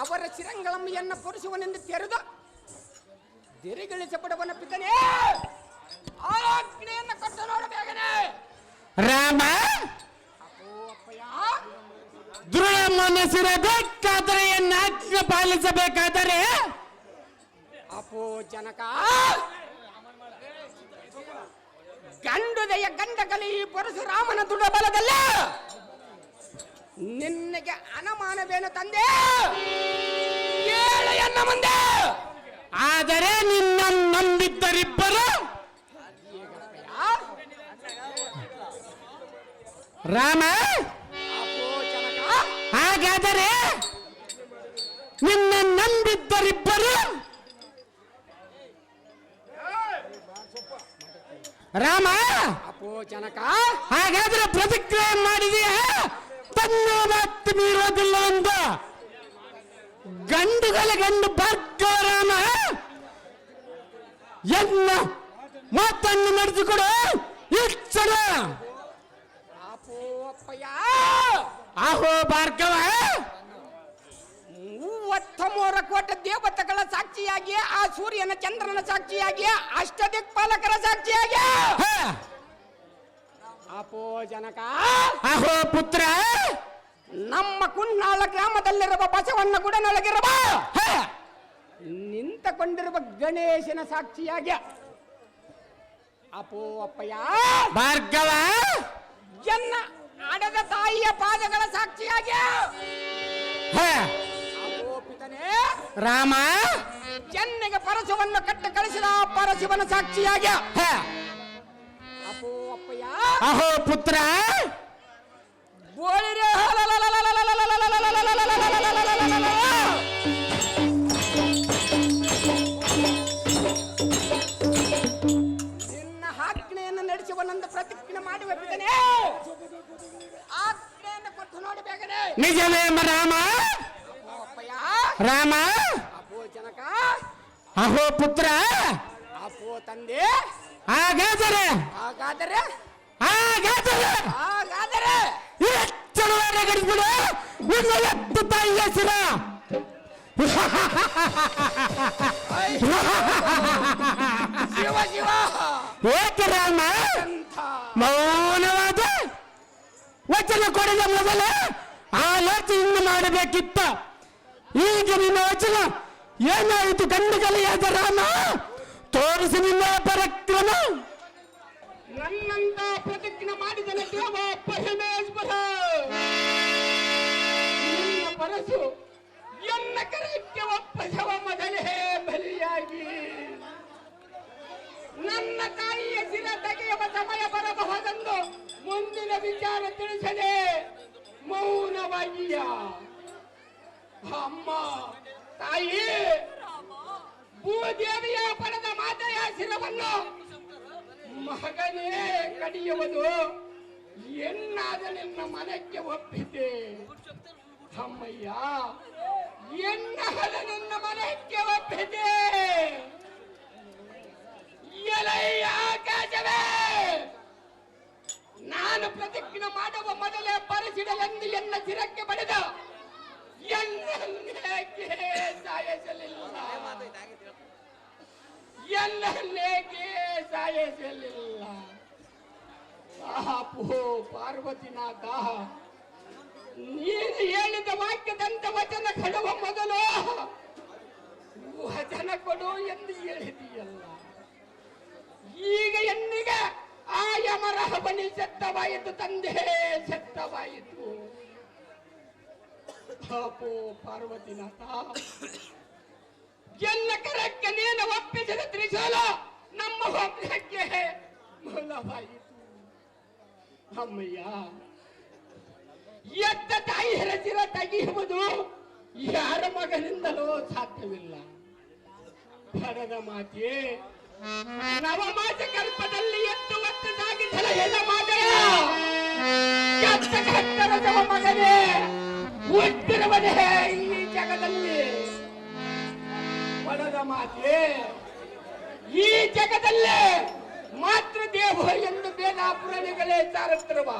ಅವರ ಚಿರಂಗಳಮ್ಮಿಯನ್ನ ಪುರುಷವನೆಂದು ತೆರೆದು ದಿರಿಗಳಿಸಪಡುವನ ಪಿತನೇ ಆಜ್ಞೆಯನ್ನು ಕೊಟ್ಟು ನೋಡಬೇಗನೆ ರಾಮ, ಅಪೋ ಅಪ್ಪಯ್ಯ ದೃಢ ಮನಸ್ಸಿರಬೇಕಾದರೆ ಆಜ್ಞೆ ಪಾಲಿಸಬೇಕಾದರೆ ಅಪೋ ಜನಕ ಗಂಡುದೆಯ ಗಂಡಗಲಿ ಈ ಪರಶುರಾಮನ ದುಡಬಲದಲ್ಲ ನಿನ್ನಗೆ ಅನುಮಾನವೇನು ತಂದೆ ಹೇಳು ಎನ್ನ ಮುಂದೆ ಆದರೆ ನಿನ್ನ ನಂಬಿದ್ದರಿಬ್ಬರು ರಾಮ, ಅಪೋ ಜನಕ ಹಾಗಾದರೆ ನಿನ್ನ ನಂಬಿದ್ದರಿಬ್ಬರು ರಾಮ, ಅಪೋ ಜನಕ ಹಾಗಾದ್ರೆ ಪ್ರತಿಕ್ರಿಯೆ ಮಾಡಿದೆಯಾ? ತನ್ನ ಮಾತು ಮೀರೋದಿಲ್ಲ ಒಂದು ಗಂಡುಗಳ ಗಂಡು ಭಾರ್ಗವ ರಾಮ ಎನ್ನ ಮಾತನ್ನು ನಡೆಸಿಕೊಡು ಇಚ್ಚಡ. ಅಪೋ ಅಪ್ಪಯ್ಯ ಆಹೋ ಭಾರ್ಗವ, 33 ಕೋಟಿ ದೇವತೆಗಳ ಸಾಕ್ಷಿಯಾಗಿ ಆ ಸೂರ್ಯನ ಚಂದ್ರನ ಸಾಕ್ಷಿಯಾಗಿ ಅಷ್ಟದಿಕ್ಪಾಲಕರ ಸಾಕ್ಷಿಯಾಗಿ ಹ, ಅಪೋ ಜನಕ ಆಹೋ ಪುತ್ರ, ನಮ್ಮ ಕುನ್ನಾಳ ಗ್ರಾಮದಲ್ಲಿರುವ ಬಸವಣ್ಣ ಗುಡನೊಳಗಿರುವ ಹ, ನಿಂತುಕೊಂಡಿರುವ ಗಣೇಶನ ಸಾಕ್ಷಿಯಾಗಿ ಅಪೋ ಅಪ್ಪಯ್ಯ ಭಾರ್ಗವ, ಎನ್ನ ಆಡದ ತಾಯಿಯ ಪಾದಗಳ ಸಾಕ್ಷಿಯಾಗಿ ಹ, ಅಪೋ ಪಿತನೇ ರಾಮ, ಚೆನ್ನಿಗೆ ಪರಶುವನ್ನು ಕಟ್ಟಿ ಕಳಿಸಿದ ಪರಶಿವನ ಸಾಕ್ಷಿಯಾಗಿ ಹ, ಅಪೋ ಅಪ್ಪಯ್ಯ ಆಹೋ ಪುತ್ರ, ಬೋಳಿರೆ ನಿನ್ನ ಆಜ್ಞೆಯನ್ನು ನಡೆಸುವನಂದು ಪ್ರತಿಜ್ಞೆ ಮಾಡುವ ಬಿದ್ದನೆ ಆಜ್ಞೆಯನ್ನು ಕೊಟ್ಟು ನೋಡಿ ಬೇಗನೆ ನಿಜವೇ ರಾಮ, ಅಪೋ ಅಪ್ಪಯ್ಯ ರಾಮ, ಅಪೋ ಜನಕ ಅಹೋ ಪುತ್ರ, ಅಪೋ ತಂದೆ ಹಾಗಾದರೆ ಹಾಗಾದರೆ ಹಾಗಾದರೆ ಹಾಗಾದರೆ ಎಚ್ಚರವಾದ ಗಡಿಬಿಡು ನಿನ್ನ ಎತ್ತು ತಾಯಿ ಹೆಸರ ಶಿವ ಶಿವ ಏಕೆ ರಾಮ ಎಂಥ ಮೌನವಾದ ವಚನ ಕೊಡದ ಮೊದಲು ಆಲೋಚನೆ ಮಾಡಬೇಕಿತ್ತು. ಈಗ ನಿನ್ನ ವಚನ ಏನಾಯಿತು? ಗಂಡುಗಲಿಯಾದ ರಾಮ, ತೋರಿಸಿ ನಿನ್ನ ಪರಾಕ್ರಮ. ನನ್ನಂತ ಪ್ರತಿಜ್ಞೆ ಮಾಡಿದನ ದೇವ ಪರಮೇಶ್ವರ ನಿನ್ನ ಪರಸು ಎನ್ನ ಕರಕ್ಕೆ ಒಪ್ಪಸವ ಮೊದಲೇ ಬಲಿಯಾಗಿ ನನ್ನ ತಾಯಿಯ ಶಿರ ತೆಗೆಯುವ ಸಮಯ ಬರಬಹುದೆಂದು ಮುಂದಿನ ವಿಚಾರ ತಿಳಿಸದೆ ಮೌನವಾಗಿಯ ಅಮ್ಮ ತಾಯಿ ಭೂದೇವಿಯ ಪಡೆದ ಮಾತೆಯ ಶಿರವನ್ನು ಮಗನೇ ಕಡಿಯುವುದು ಎನ್ನಾದ ನಿನ್ನ ಮನಕ್ಕೆ ಒಪ್ಪಿದ್ದೆ. ಅಮ್ಮಯ್ಯ ಎನ್ನ ನನ್ನ ಮನಕ್ಕೆ ಒಪ್ಪಿದೆ. ಎಲೆಯ ಆಕಾಶವೇ, ನಾನು ಪ್ರತಿಜ್ಞೆ ಮಾಡುವ ಮೊದಲೇ ಪರಿಸಿಡಲೆಂದು ಎನ್ನ ಶಿರಕ್ಕೆ ಬಡಿದ ಎನ್ನನ್ನೇಕೆ ಸಾಯಿಸಲಿಲ್ಲ, ಎನ್ನನ್ನೇಕೆ ಸಾಯಿಸಲಿಲ್ಲ. ಪಾಪು ಪಾರ್ವತಿನಾಥ, ನೀನು ಹೇಳಿದ ವಾಕ್ಯದಂತ ವಚನ ಕೊಡುವ ಮೊದಲು ವಚನ ಕೊಡು ಎಂದು ಹೇಳಿದೆಯಲ್ಲ. ಈಗ ಎನ್ನಿಗೆ ಆ ಯಮರ ಬನಿ ಸತ್ತವಾಯಿತು, ತಂದೆ ಸತ್ತವಾಯಿತು. ಪಾಪು ಪಾರ್ವತಿನಾಥ, ಎಲ್ಲ ಕರಕ್ಕೆ ನೀನು ಒಪ್ಪಿಸಿದ ತ್ರಿಶೂಲ ನಮ್ಮ ವಂಶಕ್ಕೆ ಮೂಲವಾಯಿತು. ಅಮ್ಮಯ್ಯ, ಎತ್ತ ತಾಯಿಯರ ಚಿರ ತೆಗೆಯುವುದು ಯಾರ ಮಗನಿಂದಲೂ ಸಾಧ್ಯವಿಲ್ಲ. ಪರದ ಮಾತೆ, ನವಮಾಸ ಕಲ್ಪದಲ್ಲಿ ಎತ್ತು ಒತ್ತು ಸಾಗಿಸಲ ಹೆಣ ಮಾತೆಯ ಎತ್ತ ಕತ್ತರಸವ ಮಗನೇ ಹುಟ್ಟಿರುವನೇ ಈ ಜಗದಲ್ಲಿ. ಪರದ ಮಾತೆ, ಈ ಜಗದಲ್ಲೇ ಮಾತೃ ದೇವ ಎಂದು ಬೇದ ಪುರಾಣಿಗಳೇ ಸಾರುತ್ತಿರುವ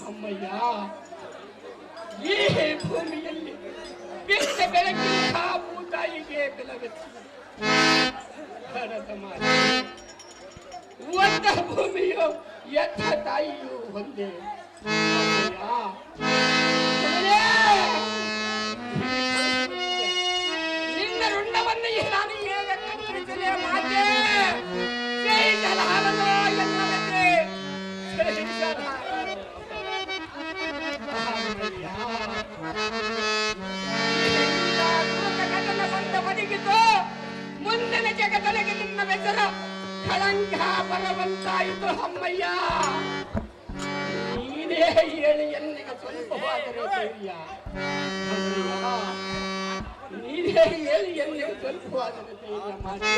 ಅಮ್ಮಯ್ಯ, ಈ ಭೂಮಿಯಲ್ಲಿ ಬಿಟ್ಟ ಬೆಳಕಿನ ಭೂತಾಯಿಗೆ ಬೆಳಗಚ್ಚಿ ಒಂದ ಭೂಮಿಯು ಎತ್ತ ತಾಯಿಯು ಒಂದೇ. ನಿನ್ನ ರುಂಡವನ್ನು ನಾನು ಹೇಗೆ ಕತ್ತರಿಸಲೇ ಮಾತೆ ಜಯಿಸಲಾರದು ಎನ್ನವತೆ ಬಂದ ಒದಗಿತು. ಮುಂದಿನ ಜಗದೊಳಗೆ ನಿನ್ನ ಬೆಸರ ಕಳಂಕ ಬರವಂತಾಯಿತು. ಅಮ್ಮಯ್ಯ, ನೀನೇ ಹೇಳಿ ಎನ್ನಿಗೆ ಸ್ವಲ್ಪವಾದರೂ ಧೈರ್ಯ. ನೀನೇ ಹೇಳಿ ಎನ್ನಿಗೆ ಸ್ವಲ್ಪವಾದರೂ ಧೈರ್ಯ ಮಾಡಿ.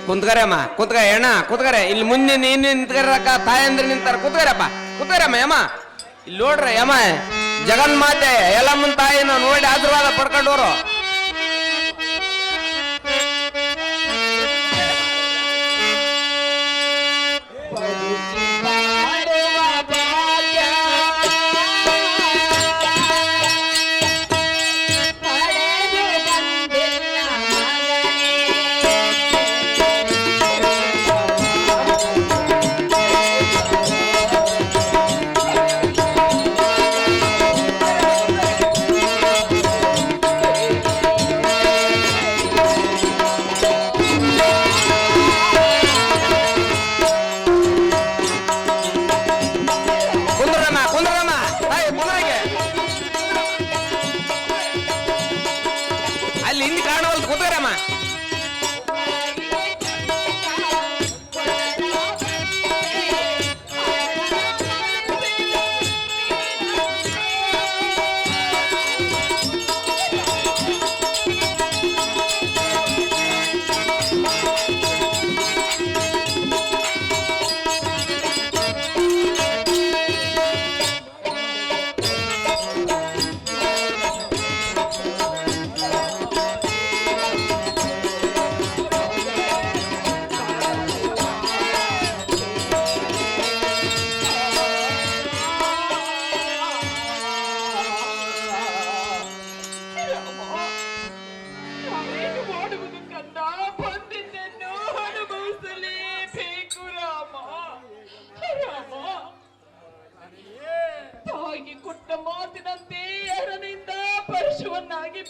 ಕುಂತ್ಕರಮ್ಮ, ಕುಂತ್ಕ ಅಣ್ಣ, ಕುಂತ್ಕರೆ. ಇಲ್ಲಿ ಮುಂದೆ ನೀನು ನಿಂತ್ಕರಕ್ಕ ತಾಯಂದ್ರೆ ನಿಂತಾರ. ಕುಂತ್ಕರಪ್ಪ, ಕುಂತ್ಕರಮ್ಮ. ಯಮ್ಮ ಇಲ್ಲಿ ನೋಡ್ರಿ, ಯಮ್ಮ ಜಗನ್ಮಾತೆ ಎಲ್ಲಮ್ಮನ ತಾಯಿನ ನೋಡಿ ಆಶೀರ್ವಾದ ಪಡ್ಕೊಂಡವ್ರು.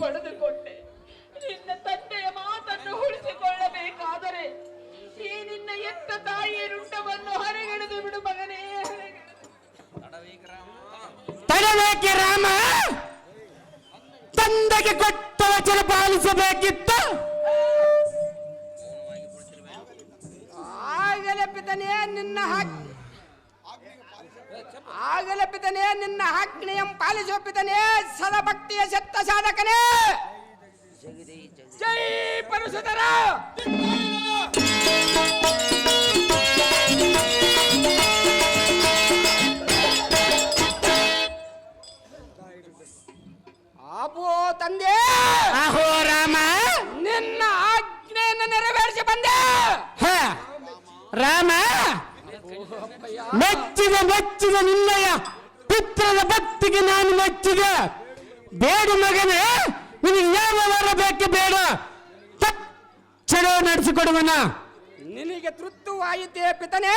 ಪಡೆದುಕೊಂಡೆ. ನಿನ್ನ ತಂದೆಯ ಮಾತನ್ನು ಉಳಿಸಿಕೊಳ್ಳಬೇಕಾದರೆ ಈ ನಿನ್ನ ಎತ್ತ ತಾಯಿಯ ರುಂಡವನ್ನು ಹರಗೆಳೆದು ಬಿಡು ಮಗನೇ. ತಡಬೇಕೆ ರಾಮ, ತಂದೆಗೆ ಕೊಟ್ಟ ವಚನ ಪಾಲಿಸಬೇಕಿತ್ತು. ಆಗಲೇ ಪಿತನೇ ನಿನ್ನ ಆಗಲೇ ಪಿತನೇ ನಿನ್ನ ಆಜ್ಞೆಯಂ ಪಾಲಿಸುವ ಪಿತನೇ ಸದಭಕ್ತಿಯ ಸತ್ತ ಸಾಧಕನೇ. ಜೈ ಪರಶುಧರ. ಅಬೋ ತಂದೆ, ಅಹೋ ರಾಮ, ನಿನ್ನ ಆಜ್ಞೆಯನ್ನು ನೆರವೇರಿಸಿ ಬಂದೆ. ರಾಮ, ಮೆಚ್ಚಿದ ನಿನ್ನಯ ಪುತ್ರದ ಭಕ್ತಿಗೆ ನಾನು ಮೆಚ್ಚಿದೆ. ಬೇಡ ಮಗನೇ, ನಿನಗೆ ಯಾವ ವರ ಬೇಕು ಬೇಡ, ತಕ್ಷಣ ನಡೆಸಿಕೊಡುವನ. ನಿನಗೆ ತೃಪ್ತವಾಯಿತೇ ಪಿತನೇ,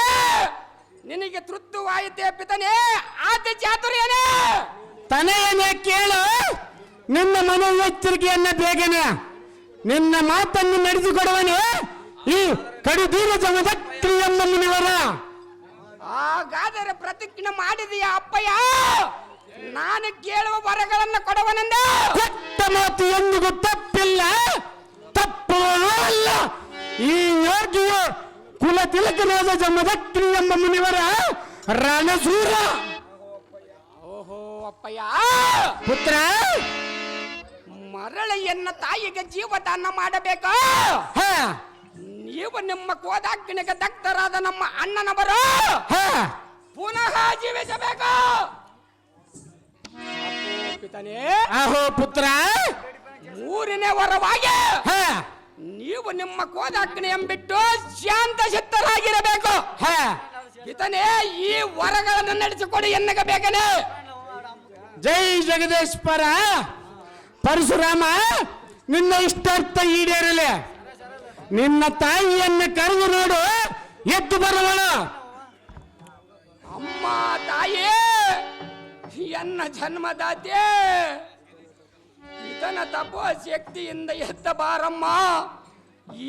ನಿನಗೆ ತೃಪ್ತವಾಯಿತೇ ಪಿತನೇ. ಆತ ಚಾತುರ್ಯನೇ ತನೆಯನ್ನೇ ಕೇಳು. ನಿನ್ನ ಮನೋಎಚ್ಚರಿಕೆಯನ್ನ ಬೇಗನೆ ನಿನ್ನ ಮಾತನ್ನು ನಡೆಸಿಕೊಡುವನು ಈ ಕಡು ದೂರ ಜಮದಕ್ರಿ ಎಂಬ ಮುನಿವರ. ಹಾಗಾದರೆ ಪ್ರತಿಜ್ಞೆ ಮಾಡಿದೆಯ ಅಪ್ಪಯ್ಯ, ನಾನು ಕೇಳುವ ವರಗಳನ್ನು ಕೊಡುವನೆಂದ. ಕೊಟ್ಟ ಮಾತು ಎಂದಿಗೂ ತಪ್ಪಿಲ್ಲ, ತಪ್ಪುವೂ ಅಲ್ಲ. ಈ ಯೋಗಿಯು ಕುಲ ತಿಲಕನಾದ ಜಮದಕ್ರಿ ಎಂಬ ಮುನಿವರ ರಣಸೂರ. ಓಹೋ ಅಪ್ಪಯ್ಯ, ಪುತ್ರ, ಮರಳೆಯನ್ನ ತಾಯಿಗೆ ಜೀವದಾನ ಮಾಡಬೇಕು. ನೀವು ನಿಮ್ಮ ಕೋದಾಗ್ನಿಗೆ ದಗ್ಧರಾದ ನಮ್ಮ ಅಣ್ಣನವರು ಪುನಃ ಜೀವಿಸಬೇಕು. ಪಿತನೇ, ಅಹೋ ಪುತ್ರ, ಮೂರನೇ ವರವಾಗಿ ನೀವು ನಿಮ್ಮ ಕೋದಾಗ್ನಿಯನ್ನು ಬಿಟ್ಟು ಶಾಂತ ಚಿತ್ತರಾಗಿರಬೇಕು. ಪಿತನೇ, ಈ ವರಗಳನ್ನು ನಡೆಸಿಕೊಡಿ ಎನ್ನಗ ಬೇಕನೆ. ಜೈ ಜಗದೇಶ್ವರ. ಪರಶುರಾಮ, ನಿನ್ನ ಇಷ್ಟಾರ್ಥ ಈಡೇರಲಿ. ನಿನ್ನ ತಾಯಿಯನ್ನು ಕರೆದು ನೋಡು, ಎದ್ದು ಬರುವಳು. ಅಮ್ಮ ತಾಯೇ, ಎನ್ನ ಜನ್ಮದಾತೆ, ಇದನ ತಪೋ ಶಕ್ತಿಯಿಂದ ಎದ್ದ ಬಾರಮ್ಮ.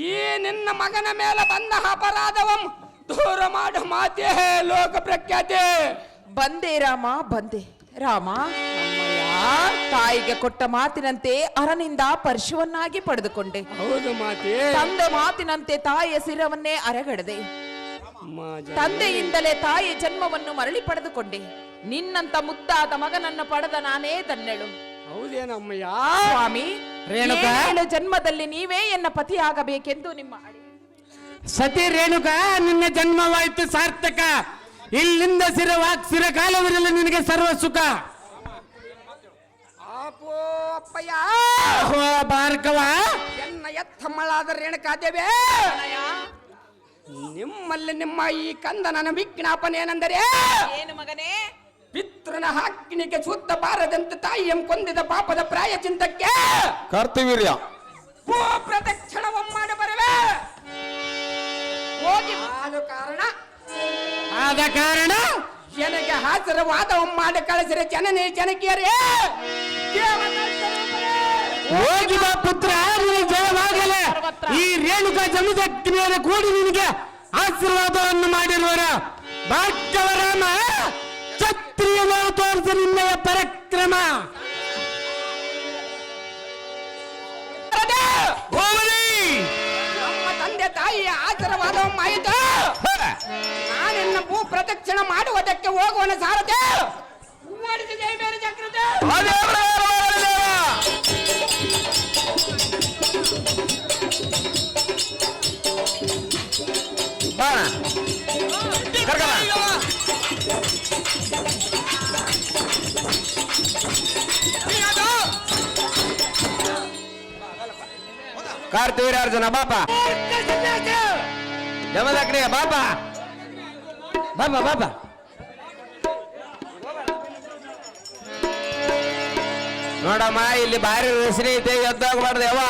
ಈ ನಿನ್ನ ಮಗನ ಮೇಲೆ ಬಂದ ಅಪರಾಧವಂ ದೂರ ಮಾಡು ಮಾತೆ, ಲೋಕ ಪ್ರಖ್ಯಾತೆ. ಬಂದೆ ರಾಮ, ಬಂದೆ ರಾಮ. ತಾಯಿಗೆ ಕೊಟ್ಟ ಮಾತಿನಂತೆ ಅರನಿಂದ ಪರಶುವನ್ನಾಗಿ ಪಡೆದುಕೊಂಡೆ. ಹೌದು ಮಾತೆ. ತಂದೆ ಮಾತಿನಂತೆ ತಾಯಿಯ ಶಿರವನ್ನೇ ಅರೆಗಡದೆ. ತಂದೆಯಿಂದಲೇ ತಾಯಿ ಜನ್ಮವನ್ನು ಮರಳಿ ಪಡೆದುಕೊಂಡೆ. ನಿನ್ನಂತ ಮುದ್ದಾದ ಮಗನನ್ನು ಪಡೆದ ನಾನೇ ಧನ್ಯಳು. ಹೌದೇನಮ್ಮಯ್ಯ. ಸ್ವಾಮಿ, ರೇಣುಕಾ, 7 ಜನ್ಮದಲ್ಲಿ ನೀವೇ ಎನ್ನ ಪತಿಯಾಗಬೇಕೆಂದು ನಿಮ್ಮ ಅಡಿ. ಸತಿ ರೇಣುಕಾ, ನಿನ್ನ ಜನ್ಮವಾಯಿತು ಸಾರ್ಥಕ. ಇಲ್ಲಿಂದ ಸಿರಕಾಲವಿರಲು ನಿನಗೆ ಸರ್ವ ಸುಖ. ಆಪೋ ಅಪ್ಪಯ್ಯ, ಅಹೋ ಭಾರ್ಗವ, ಎನ್ನ ಎತ್ತಮ್ಮಳಾದ ರೇಣುಕಾದೇವಿ, ನಿಮ್ಮಲ್ಲಿ ನಿಮ್ಮ ಈ ಕಂದನನ ವಿಜ್ಞಾಪನೆ ಏನೆಂದರೆ, ಏನು ಮಗನೇ? ಪಿತೃನ ಹಾಕಿನಿಗೆ ಶುದ್ಧ ಬಾರದಂತೆ ತಾಯಿಯಂ ಕೊಂದಿದ ಪಾಪದ ಪ್ರಾಯಚಿಂತಕ್ಕೆ ಕರ್ತವೀರ್ಯ ಪ್ರದಕ್ಷಿಣವಂ ಮಾಡಿ ಬರುವೆ. ಹೋಗಿ ಆದ ಕಾರಣ ಜನಗೆ ಹಾಜರವಾದವಂ ಮಾಡಿ ಕಳಿಸಿರೆ ಜನನೇ ಜನಕಿಯರೇ. ಹೋಗಿ ಬಾ ಪುತ್ರ, ನಿನಗೆ ಜಯವಾಗಲೇ. ಈ ರೇಣುಕಾ ಜಮದಗ್ನಿಯರ ಕೂಡಿ ನಿನಗೆ ಆಶೀರ್ವಾದವನ್ನು ಮಾಡಿರುವರ ಭಾಗ್ಯವರಾಮ. ಕ್ಷತ್ರಿಯನ ತೋರಿಸಿ ನಿನ್ನಯ ಪರಾಕ್ರಮ. ನಮ್ಮ ತಂದೆ ತಾಯಿಯ ಆಶೀರ್ವಾದವಂ ಆಯಿತು. ನಾನಿನ್ನ ಭೂ ಪ್ರದಕ್ಷಿಣೆ ಮಾಡುವುದಕ್ಕೆ ಹೋಗುವನ ಸಾರದೆ ಜೈ ಬೇರೆ ಜಾಗೃತೆ. ಕಾರ್ತಿವೀರ್ಯಾರ್ಜುನ ಬಾಪ, ಜಮದಗ್ನಿಯ ಬಾಪ, ಬಾಪ ಬಾಪ. ನೋಡಮ್ಮ, ಇಲ್ಲಿ ಭಾರಿ ಹೆಸರಿ ಐತೆ, ಎದ್ದೋಗ್ಬಾರ್ದು ಯಾವ.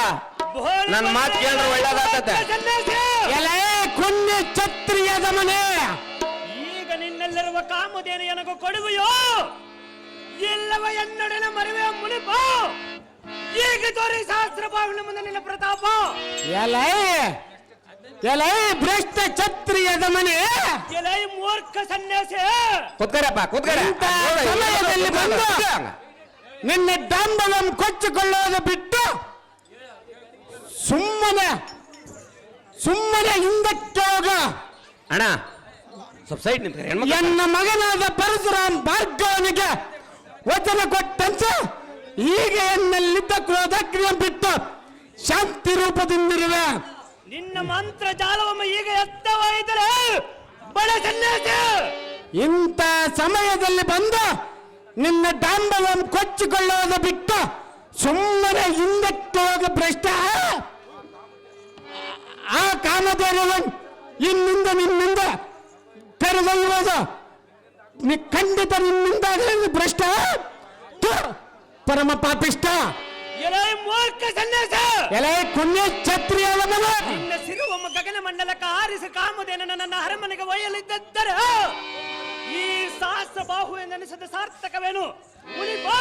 ನನ್ನ ಮಾತು ಕೇಳಿದ್ರೆ ಒಳ್ಳೇದಾಗತ್ತೆ. ಎಲೆ ಕುನ್ಯ ಕ್ಷತ್ರಿಯದ ಮನೆ. ಈಗ ನಿನ್ನಲ್ಲಿರುವ ಕಾಮಧೇನು ನನಗೂ ಕೊಡುವೆಯೋ ಇಲ್ಲವ ಎನ್ನೊಡನೆ ಮರುವೆ ಮುನಿಪ. ಈಗ ತೋರಿ ಸಹಸ್ರ ಬಾವಿನ ಮುಂದೆ ನಿನ್ನ ಪ್ರತಾಪ. ಎಲೆ ಭ್ರಷ್ಟ ಕ್ಷತ್ರಿಯದ ಮನೆ. ಎಲೈ ಮೂರ್ಖ ಸನ್ಯಾಸಿ, ಕೂತ್ಕರಪ್ಪ, ಕೂತ್ಕರ. ಸಮಯದಲ್ಲಿ ಬಂದು ನಿನ್ನ ಡಂಬವನ್ನು ಕೊಚ್ಚಿಕೊಳ್ಳೋದು ಬಿಟ್ಟು ಸುಮ್ಮನೆ ಹಿಂದಕ್ಕೆ ಹೋಗ. ಅಣ್ಣ, ಸ್ವಲ್ಪ ಸೈಡ್ ನಿಂತ್ಕರಿ ಹೆಣ್ಮಕ್ಳು. ಎನ್ನ ಮಗನಾದ ಪರಶುರಾಮ್ ಭಾರ್ಗವನಿಗೆ ವಚನ ಕೊಟ್ಟಂತೆ ಈಗ ಎನ್ನಲ್ಲಿದ್ದ ಕ್ರೋಧಾಗ್ನಿಯ ಬಿಟ್ಟು ಶಾಂತಿ ರೂಪದಿಂದಿರುವೆ. ನಿನ್ನ ಮಂತ್ರ ಜಾಲವೊಮ್ಮೆ ಈಗ ಎತ್ತವಾಯಿದರೆ ಬಡ ಸನ್ಯಾಸಿ. ಇಂಥ ಸಮಯದಲ್ಲಿ ಬಂದು ನಿನ್ನ ಡಾಂಬವನ್ನು ಕೊಚ್ಚಿಕೊಳ್ಳೋದು ಬಿಟ್ಟು ಸುಮ್ಮನೆ ಹಿಂದಕ್ಕೆ ಹೋಗ ಭ್ರಷ್ಟ. ಆ ಕಾಮಧೇನುವನ್ ಇನ್ನಿಂದ ನಿನ್ನಿಂದ ತೆರೆದೊಯ್ಯುವುದು ಖಂಡಿತ ನಿನ್ನಿಂದ ಭ್ರಷ್ಟ, ಪರಮ ಪಾಪಿಷ್ಟ, ಎಲೆ ಮೂರ್ಖ ಸನ್ಯಾಸ, ಎಲೆ ಪುಣ್ಯ ಕ್ಷತ್ರಿಯನ ಮಗ. ನಿನ್ನ ಸಿರುವಮ್ಮ ಗಗನ ಮಂಡಲಕ್ಕೆ ಆರಿಸಿ ಕಾಮಧೇನ ನನ್ನ ಅರಮನೆಗೆ ಒಯ್ಯಲಿದ್ದರೆ ಈ ಸಹಸ್ರ ಬಾಹು ಎಂದೆನಿಸದ ಸಾರ್ಥಕವೇನು? ಮುನಿಪೋ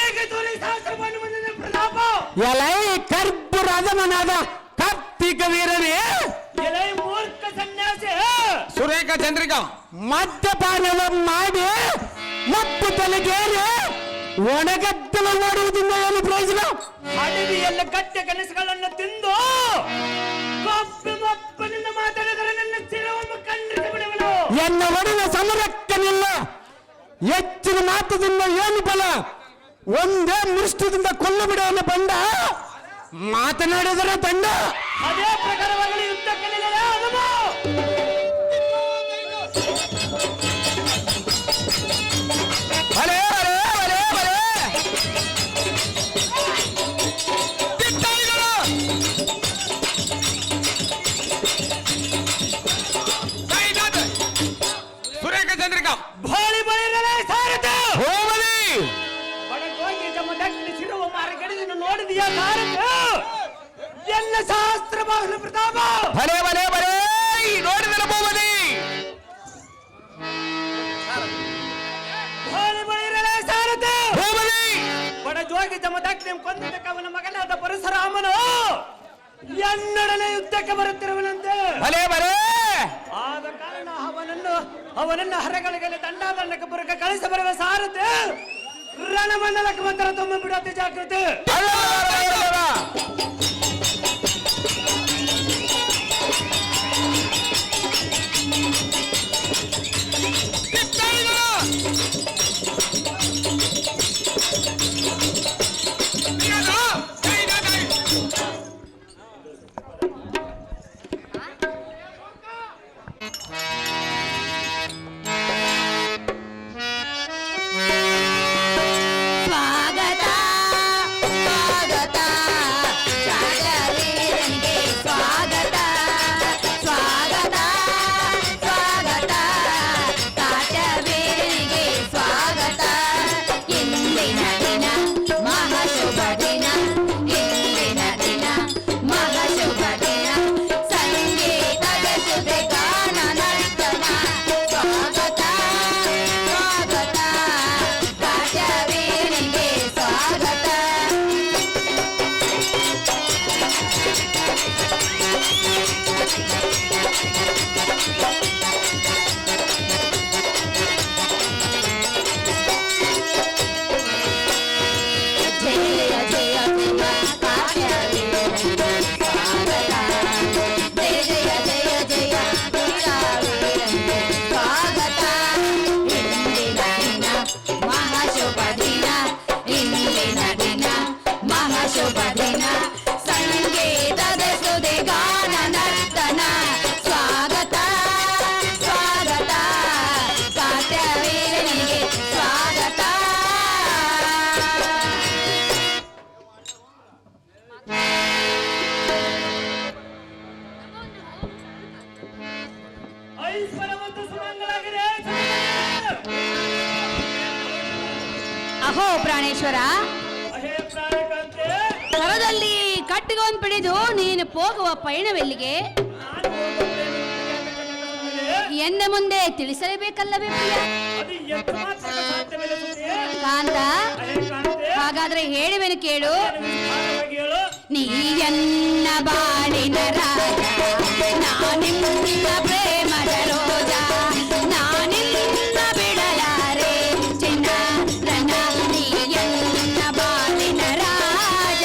ಈಗ ತೋರಿ ಸಹಸ್ರವನ್ನು ಮುಂದಿನ ಪ್ರತಾಪ. ಎಲೆ ಕರ್ಪುರಾದಮನಾದ ಕಾರ್ತಿಕ ವೀರನೇ, ಎಲೆ ಮೂರ್ಖ ಸನ್ಯಾಸಿ, ಸುರೇಖ ಚಂದ್ರಿಕಾ ಮದ್ಯಪಾನವ ಮಾಡಿ ಮಪ್ಪು ತಲೆಗೇರಿ ಒಣಗದ್ದಲ ಮಾಡುವುದರಿಂದ ಏನು ಪ್ರಯೋಜನ? ಅಡವಿಯಲ್ಲಿ ಗಟ್ಟೆ ಕನಸುಗಳನ್ನು ತಿಂದು ಕಪ್ಪು ಮಪ್ಪನಿಂದ ಮಾತಾಡಿದರೆ ನನ್ನ ಸಿರವನ್ನು ಖಂಡಿಸಿ ಬಿಡುವನು. ಎನ್ನ ಒಡನ ಸಮರಕ್ಕನಿಲ್ಲ, ಹೆಚ್ಚಿನ ಮಾತದಿಂದ ಏನು ಫಲ? ಒಂದೇ ಮುಷ್ಟಿದಿಂದ ಕೊಲ್ಲು ಬಿಡುವನು ಬಂಡ, ಮಾತನಾಡಿದರೆ ದಂಡ. ಅದೇ ಪ್ರಕಾರವಾಗಿ ಯುದ್ಧಕ್ಕೆ ನಿಲ್ಲಲೇ ಆದನು. ಬಲೆ ಬಲೆ ಬಲೆ ಬಲೆ ತಿತ್ತಾಯಿಗಳು. ಸೈನಾಥ್, ಸುರೇಖ ಚಂದ್ರಿಕಾ ಬಾಳಿ ಬಳಿರಲೇ ಸಾರಥ. ಹೋಮಲಿ ಬಡಗೋಗಿ ಜಮ್ಮ ದಕ್ಷಿಣ ಸಿರುವ ಮಾರ್ಗಡಿಯನ್ನು ನೋಡಿದೆಯಾ ಸಾರಥ? ಎಲ್ಲ ಸಹಸ್ರ ಬಾಹುಲ ಪ್ರತಾಪ. ಬಲೆ ಬಲೆ ಬಲೆ ನೋಡಿದಲ್ಲ ಹೋಮಲಿ. ಬಾಳಿ ಬಳಿರಲೇ ಸಾರಥ. ಹೋಮಲಿ ಬಡಜೋಗಿ ಜಮ್ಮ ದಕ್ಷಿಣ ಕೊಂದಿದ್ದಕ್ಕೆ ಅವನ ಮಗನಾದ ಪರಶುರಾಮನು ಎನ್ನೊಡನೆ ಯುದ್ಧಕ್ಕೆ ಬರುತ್ತಿರುವನಂತೆ. ಬಲೆ ಬಲೆ ಆದ ಕಾರಣ ಅವನನ್ನು ಹರಗಳಿಗೆ ದಂಡಾದಂಡಕ್ಕೆ ಬರಕ್ಕೆ ಕಳಿಸ ಬರುವ ಸಾರಥಿ ರಣಮಂಡಲಕ್ಕೆ ಮಂತ್ರ ತುಂಬ ಬಿಡತ್ತೆ ಜಾಗೃತಿ. ಸ್ವಾಗತ ಸ್ವಾಗತ ಸಾಗರವೀರನಿಗೆ ಸ್ವಾಗತ ಸ್ವಾಗತ ಸ್ವಾಗತ ಕಾಟವೀರನಿಗೆ ಸ್ವಾಗತ. ಇಂದಿನ ದಿನ ಮಹಾಶುಭ ದಿನ, ಇಂದಿನ ದಿನ ಮಹಾಶುಭ ದಿನ, ಸಂಗೀತದ ಜೊತೆ ಗಾನ ನರ್ತನ. ಸ್ವಾಗತ ಸ್ವಾಗತ ಕಾಟವೀರನಿಗೆ ಸ್ವಾಗತ. ಜಯ ಜಯ ಜಯ ಕಾಟವೀರನಿಗೆ ಸ್ವಾಗತ. ಜಯ ಜಯ ಜಯ ಜಯ ವೀರವೀರನಿಗೆ ಸ್ವಾಗತ. ಇಂದಿನ ದಿನ ಮಹಾಶುಭ ದಿನ, ಇಂದಿನ ದಿನ ಮಹಾಶುಭ ದಿನ, ಸಂಗೀತದ ಸುದೆ ಗಾನ ನರ್ತನ. ಸ್ವಾಗತ ಸ್ವಾಗತ ಕಾಟವೀರನಿಗೆ ಸ್ವಾಗತ. ಐಶ್ವರ್ಯ ಮತ್ತು ಸುಮಂಗಲಾಗಿದೆ. ಅಹೋ ಪ್ರಾಣೇಶ್ವರ, ಅಹೇ ಪ್ರಾಣಿಕಂತೆ ಕರದಲ್ಲಿ ಕಟ್ಟಿಗೊಂದು piಡಿದು ನೀನು ಹೋಗುವ ಪಯಣವೆಲ್ಲಿಗೆ? ನಾನು ಹೋಗುತ್ತೇನೆ. ಎನ್ನ ಮುಂದೆ ತಿಳಿಸಲೇಬೇಕಲ್ಲವೇ ಪ್ರಿಯ? ಅದು ಎಷ್ಟು ಮಾತ್ರ ಸಾಧ್ಯವಿಲ್ಲ ಸುದ್ದಿ. ಕಾಂತ, ಅಹೇ ಕಾಂತೆ ಹಾಗಾದ್ರೆ ಹೇಳುವೆನು ಕೇಳು. ವಿಸ್ತಾರವಾಗಿ ಹೇಳು. ನೀಯನ್ನ ಬಾಳಿನ ರಾಜ, ನಾನಿನ್ನ ಪ್ರೇಮದ ರೋಜ, ನಾನಿನ್ನ ಬಿಡಲಾರೆ ಚಿನ್ನ ನನ್ನ, ನೀಯನ್ನ ಬಾಳಿನ ರಾಜ.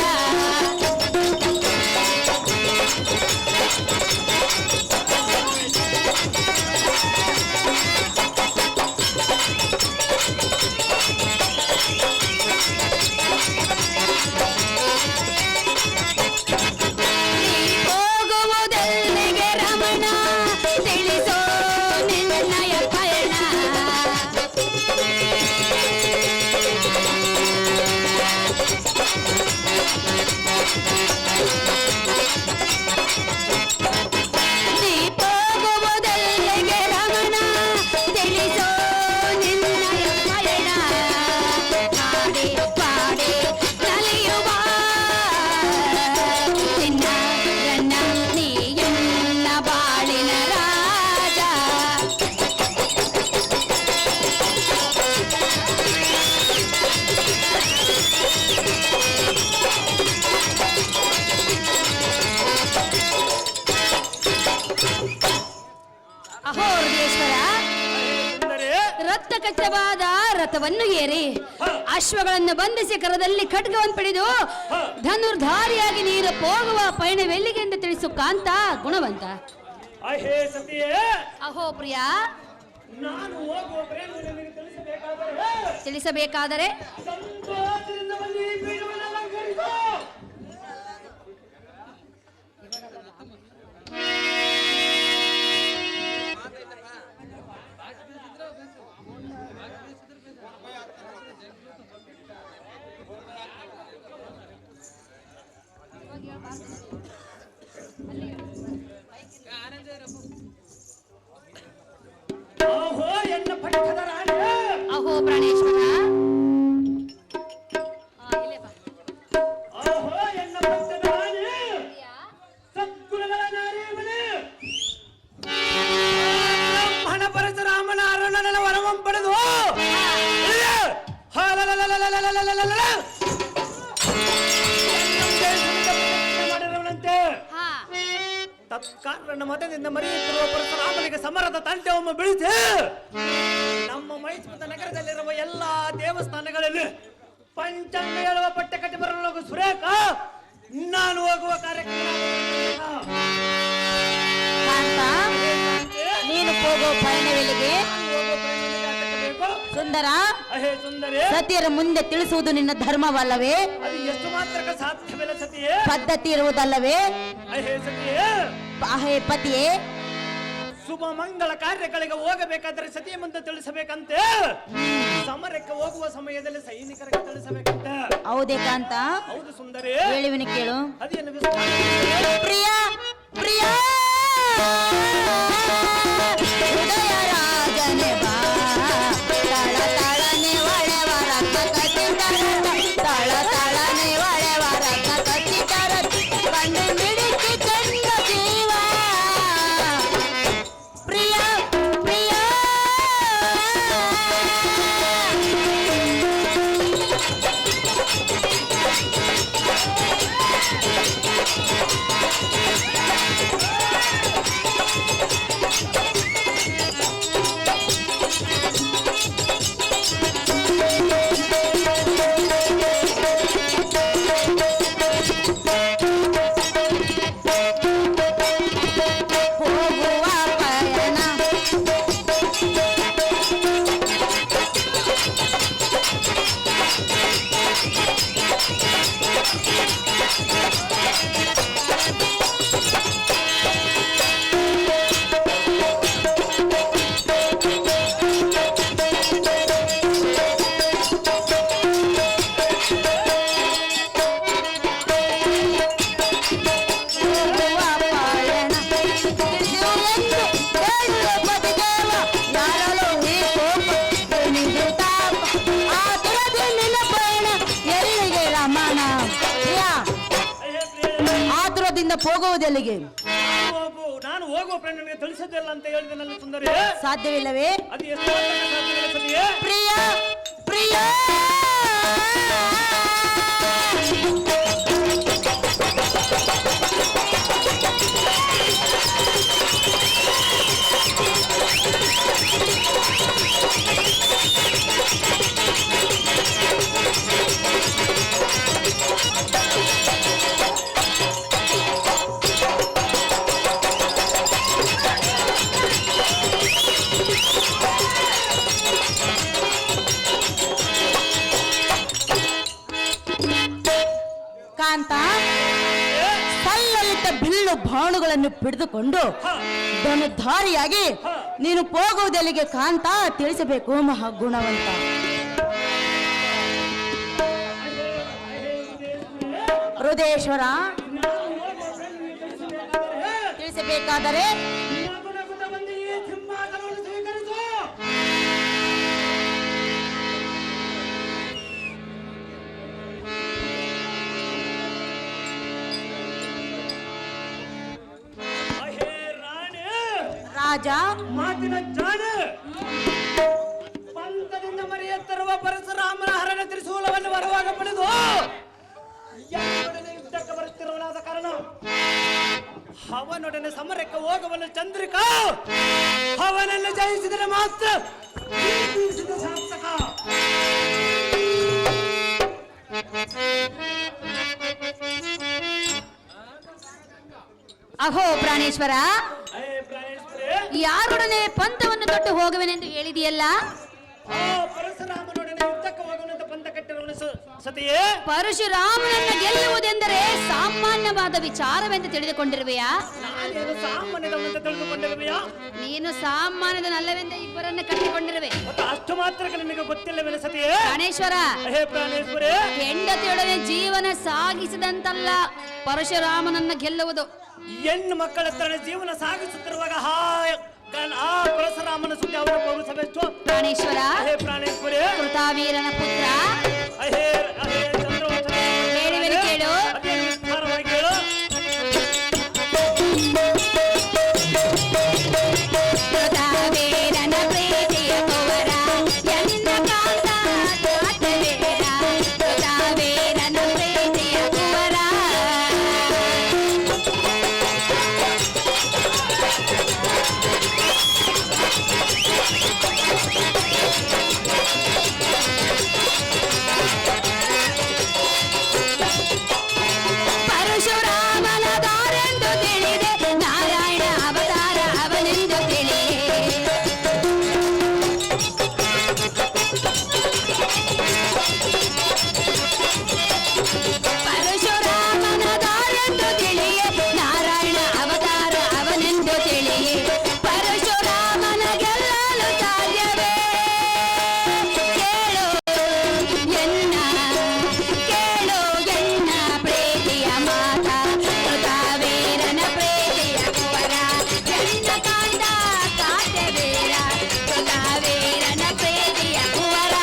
ಅಹೋ ಹೃದಯೇಶ್ವರ, ಸುಂದರಿ ರಕ್ತ ಕಚ್ಚವಾದ ರಥವನ್ನು ಏರಿ ಅಶ್ವಗಳನ್ನು ಬಂಧಿಸಿ ಕರದಲ್ಲಿ ಖಡ್ಗವನ್ನು ಪಡೆದು ಧನುರ್ಧಾರಿಯಾಗಿ ನೀರು ಹೋಗುವ ಪಯಣವೆಲ್ಲಿಗೆ ಎಂದು ತಿಳಿಸು ಕಾಂತ ಗುಣವಂತ. ಅಹೇ ಸತಿಯೇ, ಅಹೋ ಪ್ರಿಯ, ನಾನು ಹೋಗುವ ಪ್ರೇಮ ನಿನಗೆ ತಿಳಿಸಬೇಕಾದರೆ ಸಂತೋಷದಿಂದ ಬಂದು ಈ ಪೀಠವನ್ನು ಅಲಂಕರಿಸು. ಅಹೋ ಎನ್ನ ಪಟ್ಟದ ರಾಣಿ, ಅಹೋ ಪ್ರಾಣೇಶ್ವರ, ಅಹೋ ಎನ್ನ ಪಟ್ಟದ ರಾಣಿ, ಸದ್ಗುಣಗಳ ನಾರೀಮಣಿ, ಬ್ರಹ್ಮಣ ಪರಶುರಾಮನ ಅರುಣನ ವರವಂ ಪಡೆದು ಮಾಡಿರುವಂತೆ ಹಾ ತತ್ಕಾರಣ ಮತದಿಂದ ಮರೆಯುತ್ತಿರುವ ಪರಶುರಾಮನಿಗೆ ಸಮರದ ತಂಟೆಯನ್ನು ಬೀಳಿಸಿ ನಮ್ಮ ಮೈಸೂರು ನಗರದಲ್ಲಿರುವ ಎಲ್ಲಾ ದೇವಸ್ಥಾನಗಳಲ್ಲಿ ಪಂಚಾಂಗ ಹೇಳುವ ಪಟ್ಟೆ ಕಟ್ಟಿ ಬರಲು ಸುರೇಖ ನಾನು ಹೋಗುವ ಕಾರ್ಯಕ್ರಮ. ಕಾಂತ, ನೀನು ಹೋಗೋ ಪಯಣವೆಲ್ಲಿಗೆ? ಸುಂದರ, ಅಹೇ ಸುಂದರಿ, ಸತಿಯರ ಮುಂದೆ ತಿಳಿಸುವುದು ನಿನ್ನ ಧರ್ಮವಲ್ಲವೇ? ಅದು ಎಷ್ಟು ಮಾತ್ರಕ್ಕೆ ಸಾಧ್ಯವಿಲ್ಲ ಸತಿಯೇ. ಪದ್ಧತಿ ಇರುವುದಲ್ಲವೇ? ಅಹೇ ಸತಿಯೇ, ಅಹೇ ಪತಿಯೇ, ಶುಭ ಮಂಗಳ ಕಾರ್ಯಗಳಿಗೆ ಹೋಗಬೇಕಾದ್ರೆ ಸತಿಯ ಮುಂದೆ ತಿಳಿಸಬೇಕಂತೆ. ಸಮರಕ್ಕೆ ಹೋಗುವ ಸಮಯದಲ್ಲಿ ಸೈನಿಕರಿಗೆ ತಿಳಿಸಬೇಕಂತೆ. ಹೌದೇ ಕಾಂತ? ಹೌದು ಸುಂದರಿ, ಹೇಳುವಿನ ಕೇಳು. ಅದೇನು ವಿಸ್ತಾರ? ಪ್ರಿಯ ಪ್ರಿಯ ಹೃದಯ ರಾಜನೆ ಬಾ, ತಳ ತಳನೆ ಒಳೆವ ರತ್ನ ಕಚ್ಚಿತರ, ತಳ ತಳನೆ ಒಳೆವ ರತ್ನ ಕಚ್ಚಿತರ, ಕಣ್ಣು ಮಿಡಿಸಿ ಕಂಡ ಜೀವ. ಪ್ರಿಯ ಪ್ರಿಯ ಹೋಗುವ ಪಯಣ ಹೋಗುವ ಪಯಣ ತಿಳಿಸುವ ಎಂದು ಹೇಳುವ ಪತಿದೇವ, ಯಾರಲ್ಲೂ ಈ ಕೋಪ ನಿಂದು ತಾಪ, ಆತುರದಿ ನಿನ್ನ ಪಯಣ ಎಲ್ಲಿಗೆ ರಮಣ? ಪ್ರಿಯ, ಅಹೇ ಪ್ರಿಯ, ಆತುರದಿಂದ ಹೋಗುವುದೆಲ್ಲಿಗೆ? ನಾನು ಹೋಗುವ ಪ್ರೇಮಿಗೆ ತಿಳಿಸೋದಿಲ್ಲ ಅಂತ ಹೇಳಿದನಲ್ಲ ಸುಂದರಿ. ಸಾಧ್ಯವಿಲ್ಲವೇ? ಅದು ಎಷ್ಟು ಮಾತ್ರಕ್ಕೆ ಸಾಧ್ಯವಿಲ್ಲ ಸತಿಯೇ. ಪ್ರಿಯ ಪ್ರಿಯ ಕಾಂತ, ಸಲ್ಲಲಿತ ಬಿಲ್ಲು ಬಾಣುಗಳನ್ನು ಹಿಡಿದುಕೊಂಡು ಧನುಧಾರಿಯಾಗಿ ನೀನು ಹೋಗುವುದೆಲ್ಲಿಗೆ ಕಾಂತ? ತಿಳಿಸಬೇಕು ಮಹಾಗುಣವಂತ. ಹೃದಯೇಶ್ವರ, ತಿಳಿಸಬೇಕಾದರೆ ನಗುನಗುತ್ತ ಬಂದು ಈ ಸಿಂಹಾಸನವನ್ನು ಸ್ವೀಕರಿಸು. ಅಹೇ ರಾಣಿ, ರಾಜ, ಮಾತಿನ ಜಾಣ, ಪಂಥದಿಂದ ಮರೆಯುತ್ತಿರುವ ಪರಶುರಾಮನ ಹರಣ ತ್ರಿಶೂಲವನ್ನು ವರವಾಗ ಪಡೆದು ಯಾರೊಡನೆ ಯುದ್ಧಕ್ಕೆ ಬರುತ್ತಿರುವನಾದ ಕಾರಣ ಅವನೊಡನೆ ಸಮರಕ್ಕೆ ಹೋಗವನು ಚಂದ್ರಿಕಾ. ಅವನನ್ನು ಜಯಿಸಿದರೆ ಮಾತ್ರ ಸಾರ್ಥಕ. ಅಹೋ ಪ್ರಾಣೇಶ್ವರ, ಪ್ರಾಣೇಶ್ವರೇ, ಯಾರೊಡನೆ ಪಂಥವನ್ನು ತೊಟ್ಟು ಹೋಗುವೆನೆಂದು ಹೇಳಿದೆಯಲ್ಲ? ಪರಶುರಾಮನೊಡನೆ ಯುದ್ಧಕ್ಕೆ ಹೋಗುವಂತ ಪಂಥ ಕಟ್ಟಿರುವನು ಸತಿಯೇ. ಪರಶುರಾಮನನ್ನ ಗೆಲ್ಲುವುದೆಂದರೆ ಸಾಮಾನ್ಯವಾದ ವಿಚಾರವೆಂದು ತಿಳಿದುಕೊಂಡಿರುವೆಯಾ? ನಾನೇನು ಸಾಮಾನ್ಯದವಂತ ತಿಳಿದುಕೊಂಡಿರುವೆಯಾ? ನೀನು ಸಾಮಾನ್ಯದನಲ್ಲವೆಂದು ಇಬ್ಬರನ್ನ ಕಟ್ಟಿಕೊಂಡಿರುವೆ. ಮತ್ತು ಅಷ್ಟು ಮಾತ್ರಕ್ಕೆ ನಿನಗೆ ಗೊತ್ತಿಲ್ಲವೇನ ಸತಿಯೇ? ಪ್ರಾಣೇಶ್ವರ, ಹೇ ಪ್ರಾಣೇಶ್ವರೇ, ಹೆಂಡತಿಯೊಡನೆ ಜೀವನ ಸಾಗಿಸಿದಂತಲ್ಲ ಪರಶುರಾಮನನ್ನ ಗೆಲ್ಲುವುದು. ಹೆಣ್ಣು ಮಕ್ಕಳ ಹತ್ರ ಜೀವನ ಸಾಗಿಸುತ್ತಿರುವಾಗ ಆ ಪರಶುರಾಮನ ಸುದ್ದಿ ಅವರ ಪೌರುಷವೆಷ್ಟು? ಪ್ರಾಣೇಶ್ವರ, ಹೇ ಪ್ರಾಣೇಶ್ವರೇ, ಕೃತಾವೀರನ ಪುತ್ರ, ಅಹೇ ಅಹೇ ಚಂದ್ರವಂತನೇ, ಹೇಳಿವೆನು ಕೇಳು. ಅದೇನು ವಿಸ್ತಾರವಾಗಿ ಹೇಳು. ಕೃತಾವೀರನ ಪ್ರೀತಿಯ ಕುವರ, ಎನ್ನ ಕಾಂತ ಕಾಟವೀರ. ಕೃತಾವೀರನ ಪ್ರೀತಿಯ ಕುವರ, ಪರಶುರಾಮನ ದಾರೆಂದು ತಿಳಿದೆ, ನಾರಾಯಣ ಅವತಾರ ಅವನೆಂದು ತಿಳಿಯೇ. ಪರಶುರಾಮನ ದಾರೆಂದು ತಿಳಿಯೇ, ನಾರಾಯಣ ಅವತಾರ ಅವನೆಂದು ತಿಳಿಯೇ. ಪರಶುರಾಮನ ಗೆಲ್ಲಲು ಸಾಧ್ಯವೇ? ಕೇಳು ಎನ್ನ ಪ್ರೀತಿಯ ಮಾತ, ಕೃತಾವೀರನ ಪ್ರೀತಿಯ ಕುವರ, ಎನ್ನ ಕಾಂತ ಕಾಟವೀರ. ಕೃತಾವೀರನ ಪ್ರೀತಿಯ ಕುವರ,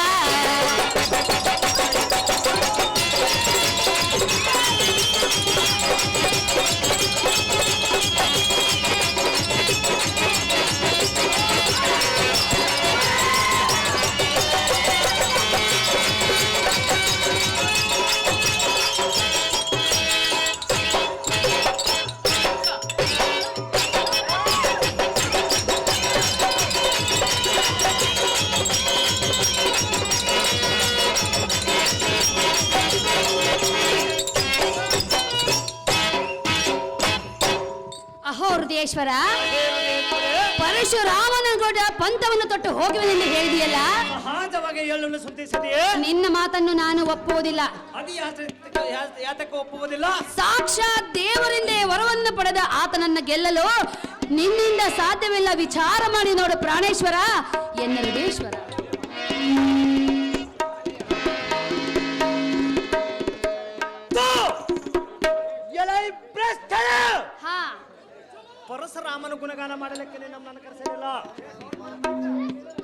ಅಹೋ ಹೃದಯೇಶ್ವರ, ಪರಶುರಾಮನ ಕೂಡ ಪಂಥವನ್ನು ತೊಟ್ಟು ಹೋಗುವೆನೆಂದು ಹೇಳಿದೆಯಲ್ಲ? ಸಹಜವಾಗಿ ಹೇಳಲು ಸುದ್ದಿ ಸತಿಯೇ. ನಿನ್ನ ಮಾತನ್ನು ನಾನು ಒಪ್ಪುವುದಿಲ್ಲ. ಅದು ಯಾತಕ್ಕೆ ಒಪ್ಪುವುದಿಲ್ಲ? ಸಾಕ್ಷಾತ್ ದೇವರಿಂದ ವರವನ್ನು ಪಡೆದ ಆತನನ್ನ ಗೆಲ್ಲಲು ನಿನ್ನಿಂದ ಸಾಧ್ಯವಿಲ್ಲ. ವಿಚಾರ ಮಾಡಿ ನೋಡು ಪ್ರಾಣೇಶ್ವರ, ಎನ್ನ ಹೃದಯೇಶ್ವರ. ಹಾ, ಪರಶುರಾಮನ ಗುಣಗಾನ ಮಾಡಲಿಕ್ಕೆ ನಮ್ಮನ್ನು ಕರೆಸಲಿಲ್ಲ.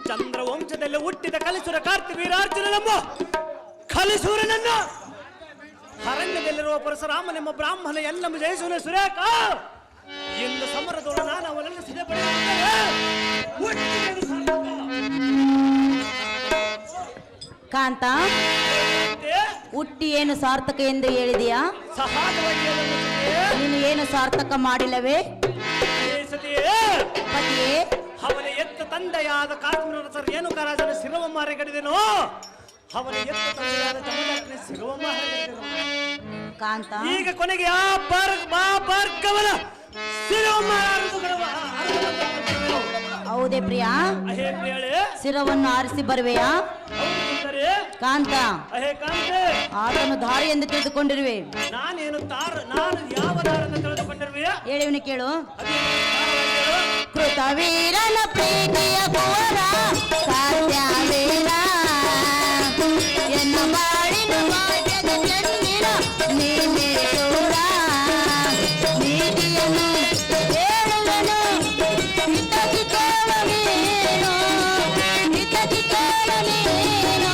ಚಂದ್ರವಂಶದಲ್ಲಿ ಹುಟ್ಟಿದ ಕಲಿಸುರ ಕಾರ್ತಿವೀರಾರ್ಜುನನಮ್ಮ ಕಲಿಸೂರನನ್ನು ಅರಣ್ಯದಲ್ಲಿರುವ ಪರಶುರಾಮನೆಂಬ ಬ್ರಾಹ್ಮಣ ಎಲ್ಲ ಜಯಿಸುವ ಸುರೇಖ ಎಂದು ಸಮರದೊಳ ನಾನು ಅವನನ್ನು ಸಿದ್ಧಪಡಿಸುತ್ತೇನೆ. ಕಾಂತ, ಹುಟ್ಟಿ ಏನು ಸಾರ್ಥಕ ಎಂದು ಹೇಳಿದೆಯಾ? ಸಹಜವಾಗಿ ಹೇಳಲು ಸತಿಯೇ. ನೀನು ಏನು ಸಾರ್ಥಕ ಮಾಡಿಲ್ಲವೇ? ಸತಿಯೇ, ಪತಿಯೇ, ಅವನ ಎತ್ತ ತಂದೆಯಾದ ಕಾಶ್ಮೀರ ರೇಣುಕ ರಾಜನ ಶಿರವಮ್ಮ ಹರಗಡಿದೆನೋ, ಅವನ ಎತ್ತ ತಂದೆಯಾದ ಜಮದಗ್ನಿ ಶಿರವಮ್ಮ ಹರಗಡಿದೆನೋ. ಕಾಂತ, ಈಗ ಕೊನೆಗೆ ಆ ಭಾರ್ಗವನ ಶಿರವಮ್ಮ ಹೌದೇ ಪ್ರಿಯಾ? ಅಹೇ ಪ್ರಿಯಳೇ, ಶಿರವನ್ನು ಆರಿಸಿ ಬರುವೆಯಾ? ಹೌದು ಸುಂದರಿ. ಕಾಂತ, ಅಹೇ ಕಾಂತೆ, ಆತನು ದಾರಿ ಎಂದು ತಿಳಿದುಕೊಂಡಿರುವೆ. ನಾನು ಯಾವ ದಾರನ್ನು ತಿಳಿದುಕೊಂಡಿರುವೆಯಾ? ಹೇಳಿವನು ಕೇಳು. ಅದೇನು ವಿಸ್ತಾರವಾಗಿ ಹೇಳು. ಕೃತವೀರನ ಪ್ರೀತಿಯ ಕುವರ, ಸಾಧ್ಯವೀರ, ಎನ್ನ ಬಾಳಿನ ಭಾಗ್ಯದ ಚೆನ್ನಿನ ನೀನೇ ಶೂರ. ನೀತಿಯನ್ನು ಹೇಳುವನು, ಹಿತಕ್ಕೆ ಕೇಳು ನೀನು, ಹಿತಕ್ಕೆ ಕೇಳು ನೀನು.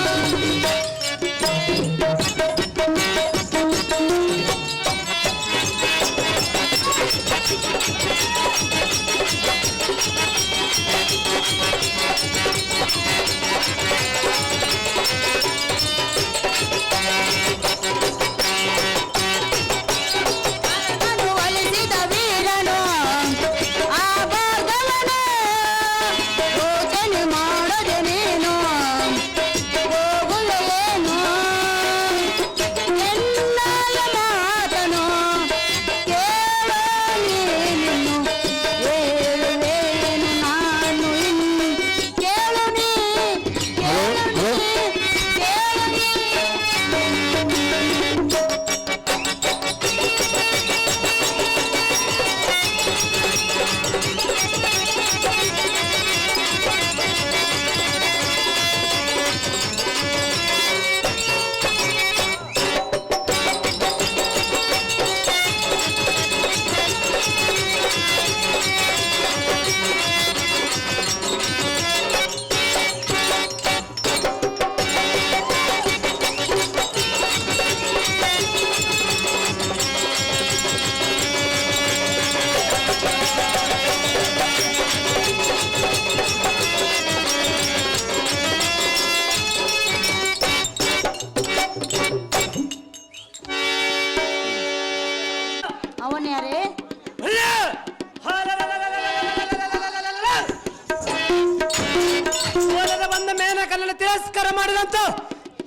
ತಿರಸ್ಕಾರ ಮಾಡಿದಂತ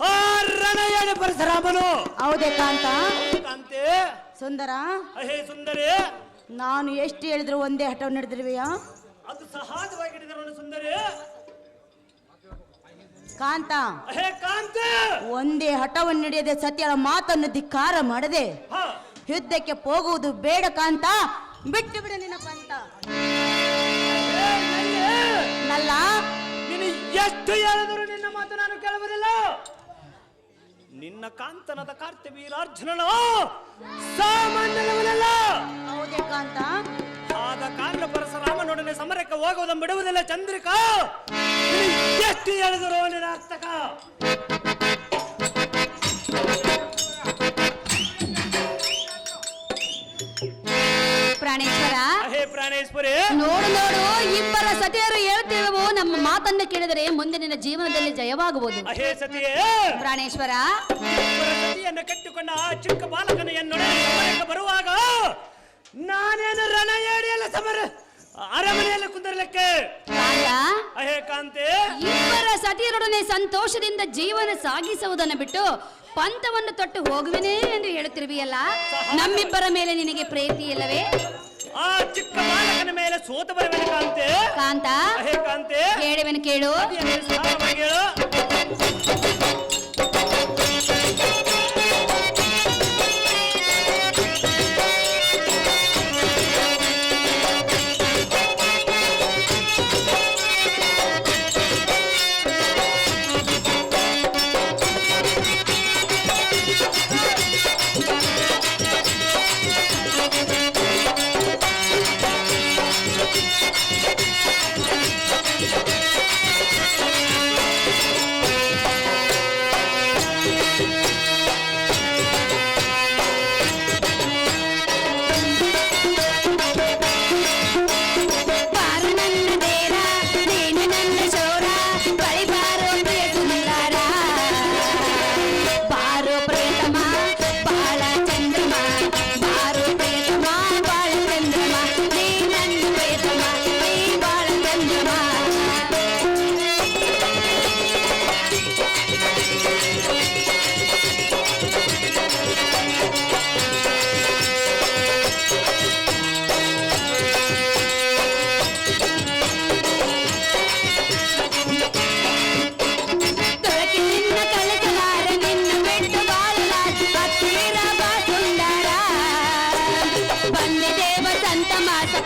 ಆ ರಣಯಣ ಪರಶುರಾಮನು. ಹೌದೇ ಕಾಂತ? ಕಾಂತೆ. ಸುಂದರ, ಅಹೇ ಸುಂದರಿ, ನಾನು ಎಷ್ಟು ಹೇಳಿದ್ರು ಒಂದೇ ಹಠವನ್ನು ನಡೆದಿರುವೆಯಾ? ಅದು ಸಹಜವಾಗಿ ಹಿಡಿದರು ಸುಂದರಿ. ಕಾಂತ, ಅಹೇ ಕಾಂತೆ, ಒಂದೇ ಹಠವನ್ನು ನಡೆಯದೆ ಸತ್ಯಳ ಮಾತನ್ನು ಧಿಕ್ಕಾರ ಮಾಡದೆ ಹಾ, ಯುದ್ಧಕ್ಕೆ ಹೋಗುವುದು ಬೇಡ ಕಾಂತ. ಬಿಟ್ಟು ಬಿಡು ನಿನ್ನ ಪಂಥ. ನಲ್ಲ, ನೀನು ಎಷ್ಟು ಹೇಳಿದ್ರು ನಿನ್ನ ಮಾತು ನಾನು ಕೇಳುವುದಿಲ್ಲ. ನಿನ್ನ ಕಾಂತನದ ಕಾರ್ತಿವೀರಾರ್ಜುನನು ಸಾಮಾನ್ಯನವನಲ್ಲ. ಹೌದೇ ಕಾಂತ? ಆದ ಕಾರಣ ಪರಶುರಾಮನೊಡನೆ ಸಮರಕ್ಕೆ ಹೋಗುವುದನ್ನು ಬಿಡುವುದಿಲ್ಲ ಚಂದ್ರಿಕಾ. ನೀನು ಎಷ್ಟು ಹೇಳಿದ್ರು ನಿನ್ನ ಅರ್ಥಕ. ಪ್ರಾಣೇಶ್ವರ, ಅಹೇ ಪ್ರಾಣೇಶ್ವರಿ, ನೋಡು ನೋಡು, ಇಬ್ಬರ ಸತಿಯರು ಹೇಳ್ತಿರುವು ನಮ್ಮ ಮಾತನ್ನು ಕೇಳಿದರೆ ಮುಂದೆ ನಿನ್ನ ಜೀವನದಲ್ಲಿ ಜಯವಾಗುವುದು. ಅಹೇ ಸತಿಯೇ, ಪ್ರಾಣೇಶ್ವರ, ಇಬ್ಬರ ಸತಿಯನ್ನು ಕಟ್ಟಿಕೊಂಡ ಆ ಚಿಕ್ಕ ಬಾಲಕನ ಎನ್ನೊಡನೆ ಸಮರಕ್ಕೆ ಬರುವಾಗ ನಾನೇನು ರಣಯೇಡಿಯಲ್ಲ ಸಮರ ಅರಮನೆಯಲ್ಲಿ ಕುಂದಿರಲಿಕ್ಕೆ. ಕಾಂತ, ಅಹೇ ಕಾಂತೆ, ಇಬ್ಬರ ಸತಿಯರೊಡನೆ ಸಂತೋಷದಿಂದ ಜೀವನ ಸಾಗಿಸುವುದನ್ನು ಬಿಟ್ಟು ಪಂಥವನ್ನು ತೊಟ್ಟು ಹೋಗುವೆನೇ ಎಂದು ಹೇಳುತ್ತಿರುವಿಯಲ್ಲ, ನಮ್ಮಿಬ್ಬರ ಮೇಲೆ ನಿನಗೆ ಪ್ರೀತಿ ಇಲ್ಲವೇ? ಆ ಚಿಕ್ಕ ಬಾಲಕನ ಮೇಲೆ ಸೋತ ಬರುವೆನು ಕಾಂತೆ. ಕಾಂತ, ಅಹೇ ಕಾಂತೆ, ಹೇಳುವೆನು ಕೇಳು. ಅದೇನು ಸ್ಥಾನವಾಗಿ ಹೇಳು.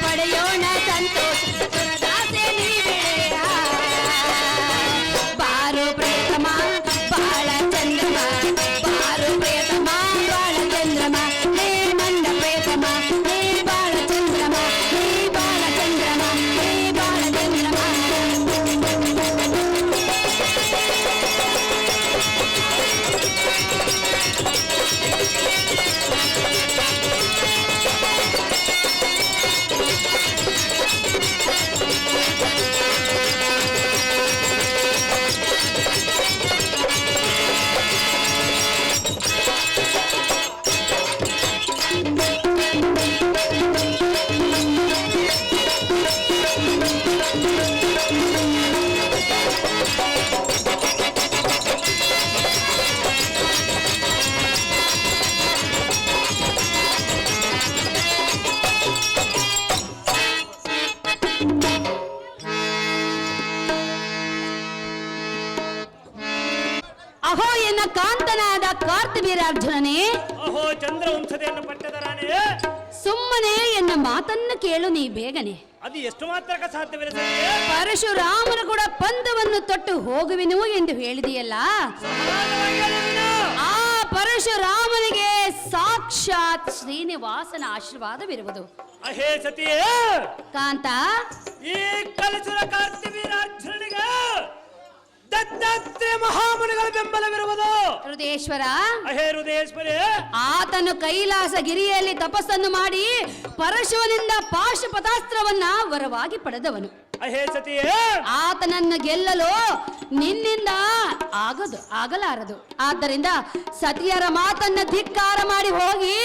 ಪಡೆಯೋಣ ಸಂತೋಷ ದಾಸೆ ನೀವೆಳೆಯ. ಬಾರು ಪ್ರೇತಮ ಬಾಳ ಚಂದ್ರಮ, ಬಾರು ಪ್ರೇತಮ ಬಾಳ ಚಂದ್ರಮ, ಹೇ ನನ್ನ ಪ್ರೇತಮ, ಹೇ ಬಾಳ ಚಂದ್ರಮ, ಹೇ ಬಾಳ ಚಂದ್ರಮ, ಹೇ ಬಾಳ ಚಂದ್ರಮ. ಅಹೋ ಎನ್ನ ಕಾಂತನಾದ ಕಾರ್ತಿವೀರಾರ್ಜುನನೇ, ಅಹೋ ಚಂದ್ರವಂಶತೆಯನ್ನು ಪಟ್ಟದ ರಾಣಿ, ಸುಮ್ಮನೆ ಎನ್ನ ಮಾತನ್ನು ಕೇಳು ನೀ ಬೇಗನೆ. ಅದು ಎಷ್ಟು ಮಾತ್ರಕ್ಕೆ ಸಾಧ್ಯವಿಲ್ಲ ಸತಿಯೇ? ಪರಶುರಾಮನು ಕೂಡ ಪಂಥವನ್ನು ತೊಟ್ಟು ಹೋಗುವೆನು ಎಂದು ಹೇಳಿದೆಯಲ್ಲ, ಸಮಾನವಾಗಿ ಹೇಳು ನೀನು. ಆ ಪರಶುರಾಮನಿಗೆ ಸಾಕ್ಷಾತ್ ಶ್ರೀನಿವಾಸನ ಆಶೀರ್ವಾದವಿರುವುದು. ಅಹೇ ಸತಿಯೇ, ಕಾಂತ, ಈ ಕಲಿಸುರ ಕಾರ್ತಿವೀರಾರ್ಜುನನಿಗೆ ದತ್ತಾತ್ರೇಯ ಮಹಾಮುನಿಗಳ ಬೆಂಬಲವಿರುವುದು. ಹೃದಯೇಶ್ವರ, ಅಹೇ ಹೃದಯೇಶ್ವರಿ, ಆತನು ಕೈಲಾಸ ಗಿರಿಯಲ್ಲಿ ತಪಸ್ಸನ್ನು ಮಾಡಿ ಪರಶುವನಿಂದ ಪಾಶುಪತಾಸ್ತ್ರವನ್ನ ವರವಾಗಿ ಪಡೆದವನು. ಅಹೇ ಸತಿಯೇ, ಆತನನ್ನು ಗೆಲ್ಲಲು ನಿನ್ನಿಂದ ಆಗಲಾರದು. ಆದ್ದರಿಂದ ಸತಿಯರ ಮಾತನ್ನ ಧಿಕ್ಕಾರ ಮಾಡಿ ಹೋಗಿ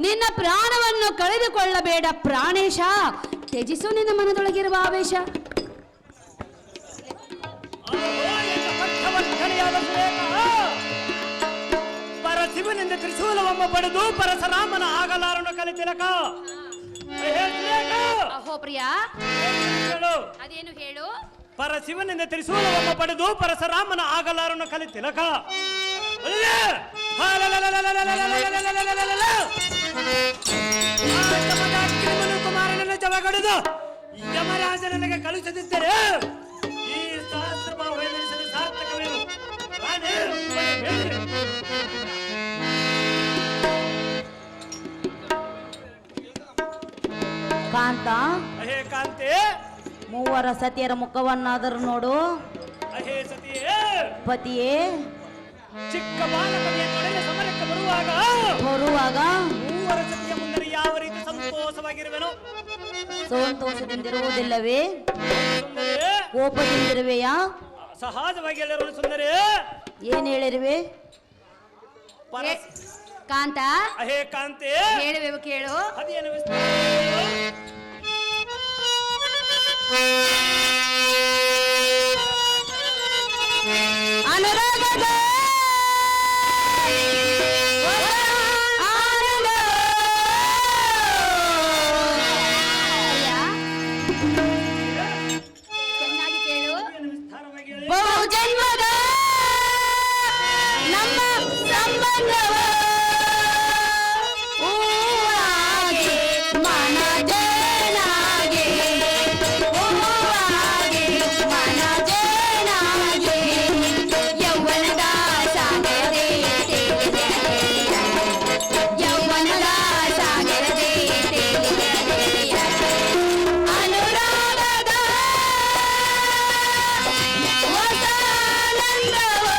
ನಿನ್ನ ಪ್ರಾಣವನ್ನು ಕಳೆದುಕೊಳ್ಳಬೇಡ ಪ್ರಾಣೇಶ. ತ್ಯಜಿಸು ನಿನ್ನ ಮನದೊಳಗಿರುವ ಆವೇಶ. ಅಹೋ ಎನ್ನ ಪಟ್ಟವರ್ತನೆಯ ಶಿವನಿಂದ ತ್ರಿಶೂಲವಮ್ಮ ಪಡೆದು ಪರಶುರಾಮನ ಆಗಲಾರನು ಕಲಿತಿಲಕ. ಅಹೋ ಪ್ರಿಯ, ಅದೇನು ಹೇಳು? ಶಿವನಿಂದ ತ್ರಿಶೂಲವಮ್ಮ ಪಡೆದು ಪರಶುರಾಮನ ಆಗಲಾರನು ಕಲಿತಿಲಕ. ಕುಮಾರನನ್ನು ಜವಗಡೆದು ಯಮರಾಜ ನನಗೆ ಕಳುಹಿಸದಿದ್ದರೆ ಈ ಸಹಸ್ರಬಾಹು ಎನಿಸಲು ಸಾರ್ಥಕವೇನು? ಕಾಂತ, ಅಹೇ ಕಾಂತೆ, ಮೂವರ ಸತಿಯರ ಮುಖವನ್ನಾದರೂ ನೋಡು. ಅಹೇ ಸತಿಯೇ, ಪತಿಯೇ, ಚಿಕ್ಕ ಬಾಲಕನಿಯ ತೊಡೆಯ ಸಮರಕ್ಕೆ ಬರುವಾಗ ಮೂವರ ಸತಿಯ ಮುಂದೆ ಯಾವ ರೀತಿ ಸಂತೋಷವಾಗಿರುವೆನು? ಸಂತೋಷದಿಂದಿರುವುದಿಲ್ಲವೇ? ಸುಂದರೇ, ಕೋಪದಿಂದಿರುವೆಯಾ? ಸಹಜವಾಗಿ ಹೇಳಿರೋನು ಸುಂದರೇ. ಏನ್ ಹೇಳಿರುವೆ? ಕಾಂತ, ಅಹೇ ಕಾಂತೆ, ಹೇಳುವೆವು ಕೇಳು. ಅದೇನು ವಿಸ್ತಾರ? ಅನುರಾಗದ ಆನಂದ ಚೆನ್ನಾಗಿ ಕೇಳು. ವಿಸ್ತಾರವಾಗಿ ಹೇಳಿ. ಬಹು ಜನ್ಮದ ನಮ್ಮ ಸಂಬಂಧವ ಹೂವಾಗಿ ಮನಜನಾಗಿ, ಹೂವಾಗಿ ಮನಜನಾಗಿ, ಯೌವನದ ಸಾಗರದೆ ಯೌವನದ ಸಾಗರದೆ ಅನುರಾಗದ ಹೊಸಾನಂದವೋ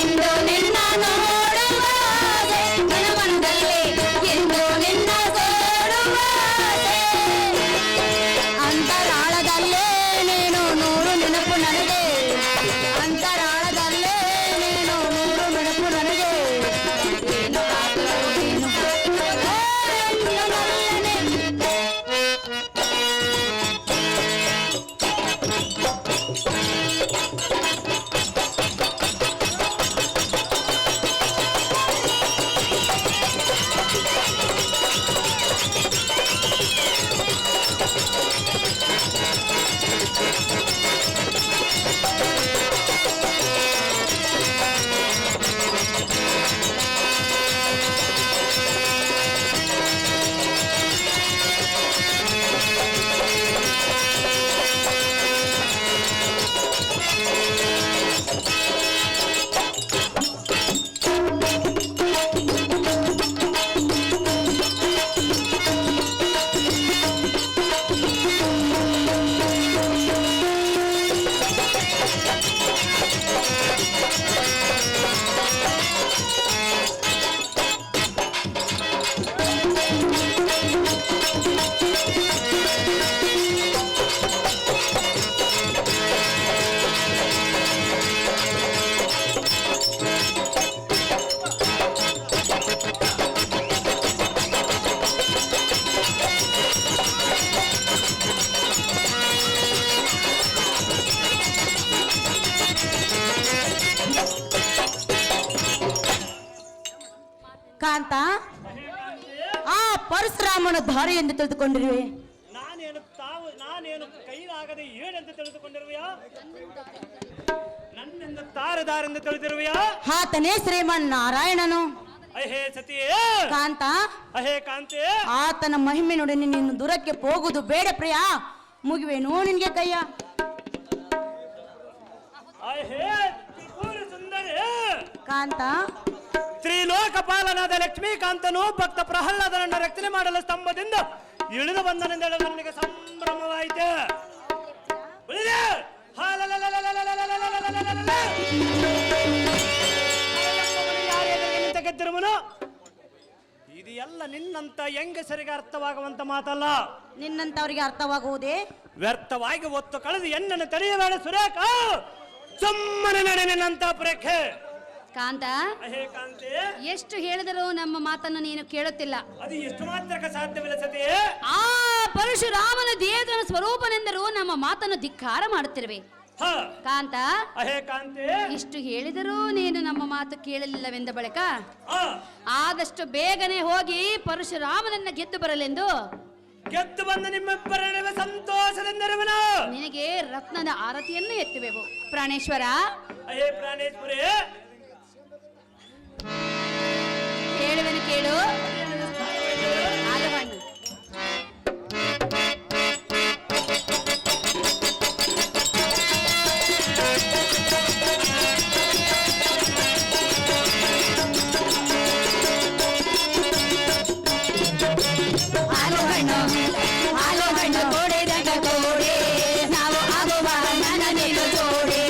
ಇಂದು ನಿನ್ನ ನೋಡುವ ಆಸೆ, ಮನಮನದಲ್ಲಿ ಎಂದು ನಿನ್ನ ಸೇರುವ ಆಸೆ. ಅಂತರಾಳದಲ್ಲೇ ನೀನು ನೂರು ನೆನಪು ನನಗೆ, ಅಂತರಾಳದಲ್ಲೇ ನೀನು ನೂರು ನೆನಪು ನನಗೆ. ಏನು ಕಾತುರವು ನೀನು ಕಾಂತ, ಆ ಪರಶುರಾಮನ ದಾರಿ ಎಂದು ತಿಳಿದುಕೊಂಡಿರುವೆ. ನಾನೇನು ಕೈಲಾಗದೆ ಏನೆಂದು ತಿಳಿದುಕೊಂಡಿರುವೆಯಾ? ನನ್ನಿಂದ ತಾರದಾರೆಂದು ತಿಳಿದಿರುವೆಯಾ? ಆತನೇ ಶ್ರೀಮನ್ ನಾರಾಯಣನು. ಅಹೇ ಸತಿಯೇ ಕಾಂತ, ಅಹೇ ಕಾಂತೆ, ಆತನ ಮಹಿಮೆ ನೋಡಿ ನೀನು ದೂರಕ್ಕೆ ಹೋಗುವುದು ಬೇಡ ಪ್ರಿಯ. ಮುಗಿವೇನು ನಿನ್ಗೆ ಕೈಯ. ಅಹೇ ತ್ರಿಪುರ ಸುಂದರಿ ಕಾಂತ, ತ್ರಿಲೋಕಪಾಲನಾದ ಲಕ್ಷ್ಮೀಕಾಂತನು ಭಕ್ತ ಪ್ರಹ್ಲಾದನನ್ನು ರಕ್ಷಣೆ ಮಾಡಲು ಸ್ತಂಭದಿಂದ ಇಳಿದು ಬಂದನೆಂದೇಳು ನನಗೆ ಸಂಭ್ರಮವಾಯಿತು. ಗೆದ್ದಿರುವನು ಇದು ಎಲ್ಲ ನಿನ್ನಂತ ಹೆಂಗಸರಿಗೆ ಅರ್ಥವಾಗುವಂತ ಮಾತಲ್ಲ. ನಿನ್ನಂತವರಿಗೆ ಅರ್ಥವಾಗುವುದೇ? ವ್ಯರ್ಥವಾಗಿ ಒತ್ತು ಕಳೆದು ಎನ್ನನ್ನು ತಡೆಯಬೇಡ ಸುರೇಖ. ಸುಮ್ಮನೆ ನಡೆ ನಿನ್ನಂತ ಪರೀಕ್ಷೆ. ಕಾಂತ, ಅಹೇ ಕಾಂತೆ, ಎಷ್ಟು ಹೇಳಿದರೂ ನಮ್ಮ ಮಾತನ್ನು ನೀನು ಕೇಳುತ್ತಿಲ್ಲ. ಅದು ಎಷ್ಟು ಮಾತ್ರಕ್ಕೆ ಸಾಧ್ಯವಿಲ್ಲ ಸತಿ. ಆ ಪರಶುರಾಮನ ದೇವನ ಸ್ವರೂಪನೆಂದರೂ ನಮ್ಮ ಮಾತನ್ನು ಧಿಕ್ಕಾರ ಮಾಡುತ್ತಿರುವೆ. ಕಾಂತ, ಅಹೇ ಕಾಂತೆ, ಇಷ್ಟು ಹೇಳಿದರೂ ನೀನು ನಮ್ಮ ಮಾತು ಕೇಳಲಿಲ್ಲವೆಂದ ಬಳಿಕ ಆದಷ್ಟು ಬೇಗನೆ ಹೋಗಿ ಪರಶುರಾಮನನ್ನ ಗೆದ್ದು ಬರಲೆಂದು ಗೆದ್ದು ಬಂದ ನಿಮ್ಮಿಬ್ಬರ ನಡುವೆ ಸಂತೋಷದಿಂದಿರುವನು. ನಿನಗೆ ರತ್ನದ ಆರತಿಯನ್ನು ಎತ್ತುವೆವು. ಪ್ರಾಣೇಶ್ವರ, ಅಹೇ ಪ್ರಾಣೇಶ್ವರಿ, ಹೇಳುವೆನು ಕೇಳು. ಆಲವಣ್ಣ, ಕೋಡೆದಾಗ ಕೋಡೆ ನಾವು ಆಗುವ ನನ್ನ ನೀನು ಜೋಡೆ.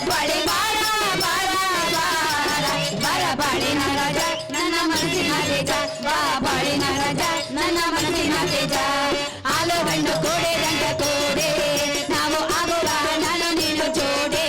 ಬಳಿ ಬಾರ ಬಾರ ಬಾರ ಬರ ಬಾಳಿನ ರಾಜ ನನ್ನ ಮನಸ್ಸಿನ ತೇಜ. ಬಾ ಬಾಳಿನ ರಾಜ ನನ್ನ ಮನಸ್ಸಿನ ತೇಜ. ಹಾಲು ಹಣ್ಣು ಕೋಡೆದಾಗ ಕೋಡೆ ನಾವು ಆಗುವ ನಾನು ನೀನು ಜೋಡೆ.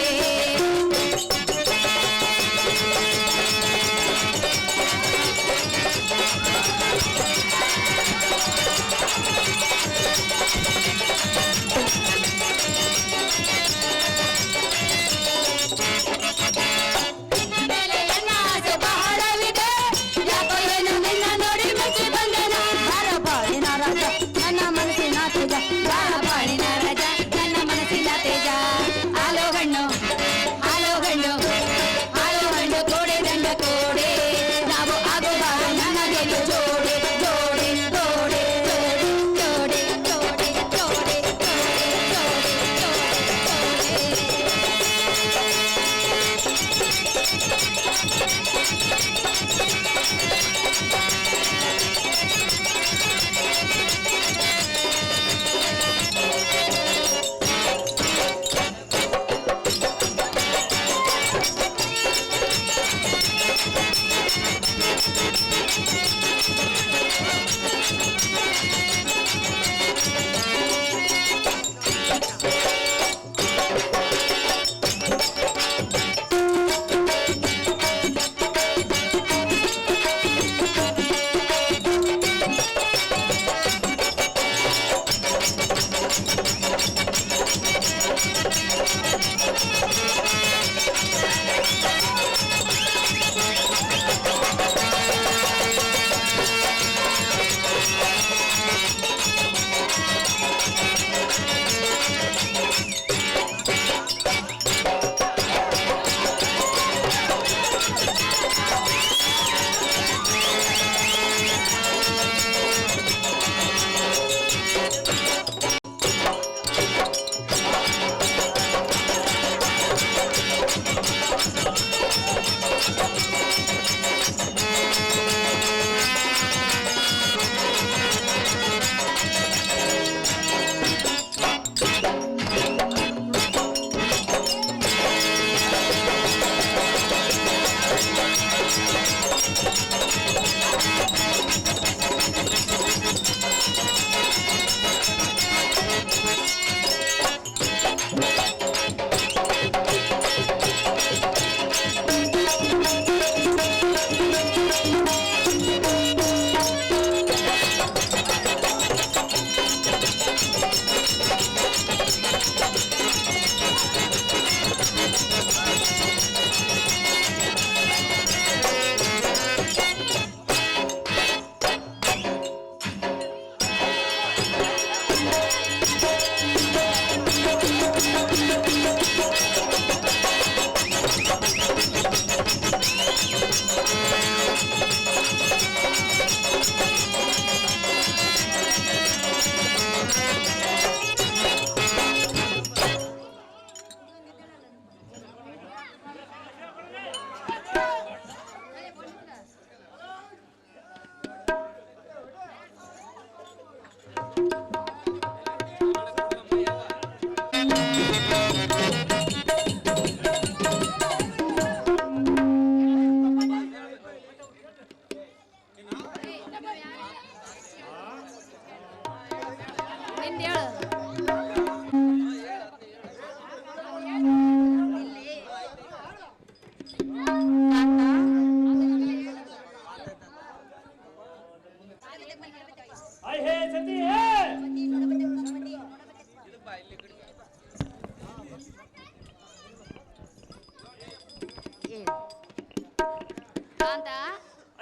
ಕಾಂತ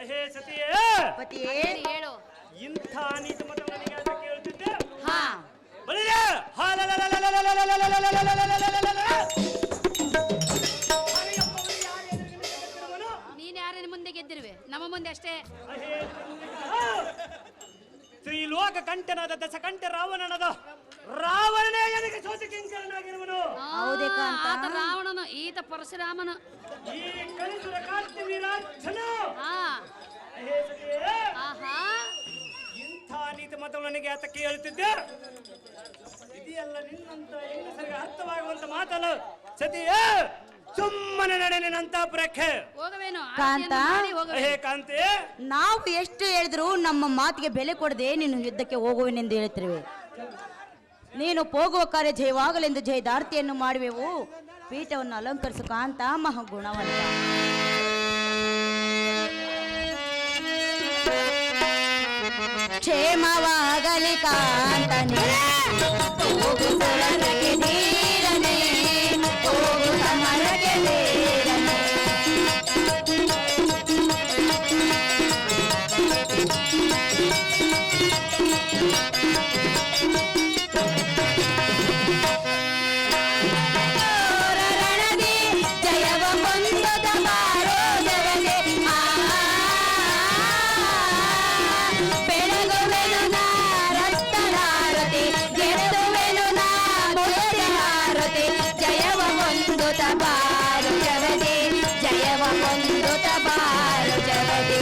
ಅಹೇ ಸತಿಯೇ ಪತಿಯೇ ಹೇಳು. ಇಂಥ ನೀತಿ ಮತ ನನಗೆ ಅಂತ ಕೇಳುತ್ತಿದ್ದೆ. ಹಾ ಬಳಿರೆ ನೀನ್ ಯಾರ ಮುಂದೆ ಗೆದ್ದಿರುವೆ? ನಮ್ಮ ಮುಂದೆ ಅಷ್ಟೇ. ತ್ರಿಲೋಕ ಕಂಠನಾದ ದಶಕಂಠ ರಾವಣನದ ರಾವಣನೇ ನನಗೆ ಸೋತ ಕಿಂಕರನಾಗಿರುವನು. ಹೌದೇ ಕಾಂತ? ಆತ ರಾವಣನು, ಈತ ಪರಶುರಾಮನು. ಈ ಕಲಿಸುರ ಕಾರ್ತಿ ವೀರಾಕ್ಷನು. ಹಾ ಅಹೇ ಸತಿಯೇ ಆಹಾ ಇಂಥ ನೀತಿ ಮತ ನನಗೆ ಆತ ಕೇಳುತ್ತಿದ್ದೆ. ಇದೆಯಲ್ಲ ನಿನ್ನಂತ ಹೆಂಗಸರಿಗೆ ಅರ್ಥವಾಗುವಂತ ಮಾತಲ್ಲ ಸತಿಯೇ. ಸುಮ್ಮನೆ ನಡೆನಿನಂತ ಪ್ರಖೆ ಹೋಗವೇನು? ಕಾಂತ? ಅಹೇ ಕಾಂತಿ, ನಾವು ಎಷ್ಟು ಹೇಳಿದ್ರು ನಮ್ಮ ಮಾತಿಗೆ ಬೆಲೆ ಕೊಡದೆ ನೀನು ಯುದ್ಧಕ್ಕೆ ಹೋಗುವೆನೆಂದು ಹೇಳುತ್ತಿರುವೆ. ನೀನು ಹೋಗುವ ಕಾರ್ಯ ಜಯವಾಗಲೆಂದು ಜಯದಾರ್ತಿಯನ್ನು ಮಾಡುವೆವು. ಪೀಠವನ್ನು ಅಲಂಕರಿಸು ಕಾಂತ ಮಹಾಗುಣವಂತ. ಕ್ಷೇಮವಾಗಲಿ ಕಾಂತನೇ, ಹೋಗು ಸಮರಕ್ಕೆ ಧೀರನೇ, ಹೋಗು ಸಮರಕ್ಕೆ ಧೀರನೇ. ರಣದಿ ಜಯವ ಹೊಂದದ ಬಾರೋ ಜಗದೇ. ಬೆಳಗುವೆನು ನಾ ರಕ್ತಧಾರತೆ, ಗೆಡುವೆನು ನಾ ಮುತ್ತಿನಾರತೆ. ಜಯವ ಹೊಂದುತ್ತ ಬಾರು ಜಗದೇ, ಜಯವ ಹೊಂದುತ್ತ ಬಾರು ಜಗದೇ.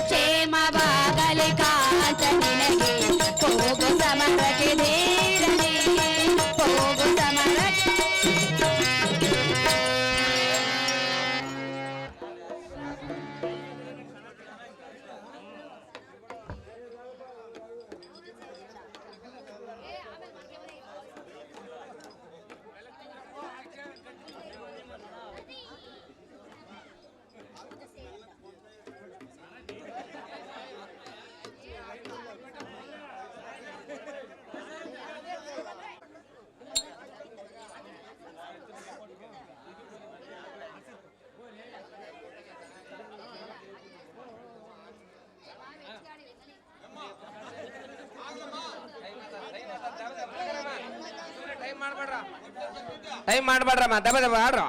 ಕ್ಷೇಮವಾಗಲಿ ಕಾಂತ ನಿನಗೆ, ಹೋಗು ಸಮರಕ್ಕೆ ಧೀರನೇ, ಹೋಗು ಸಮರಕ್ಕೆ. ಟೈಮ್ ಮಾಡ್ಬೇಡ್ರಮ್ಮ, ದಬ ದಬ ಆಡ್ರ.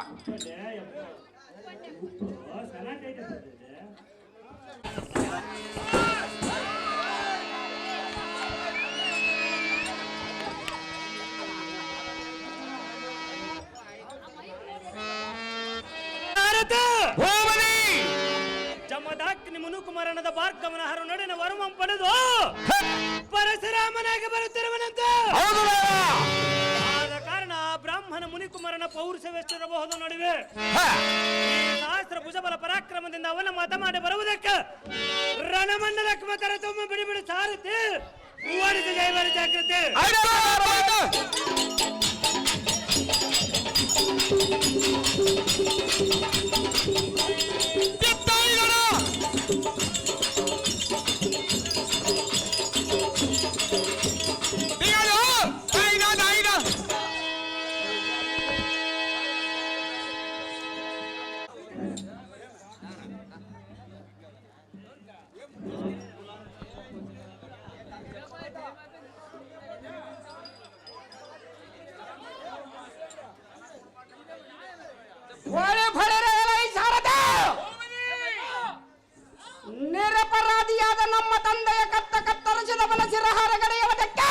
ಜಮದಾಗ್ನಿ ಮುನುಕುಮಾರನದ ಭಾರ್ಗವನ ಹರ ನಡಿನ ವರುಮಂ ಪಡೆದು ಪರಶುರಾಮನಾಗಿ ಬರುತ್ತಿರುವನಂತ. ಆದ ಕಾರಣ ಬ್ರಾಹ್ಮಣ ಮುನಿಕುಮಾರನ ಪೌರುಷವೆಷ್ಟಿರಬಹುದು ನಡುವೆ ಸಹಸ್ರ ಭುಜಬಲ ಪರಾಕ್ರಮದಿಂದ ಅವನ ಮತ ಮಾಡಿ ಬರುವುದಕ್ಕೆ ರಣಮಂಡಲಕ್ಕೆ ಮತರ ತುಂಬ ಬಿಡಿ ಬಿಡಿ ಸಾರಥಿ ಓಡಿದ ಜೈವರ ಜಾಗೃತಿ. ನಿರಪರಾಧಿಯಾದ ನಮ್ಮ ತಂದೆಯ ಕತ್ತರಿಸಿದ ಬಲಸಿರಹಾರಗಡೆಯುವುದಕ್ಕೆ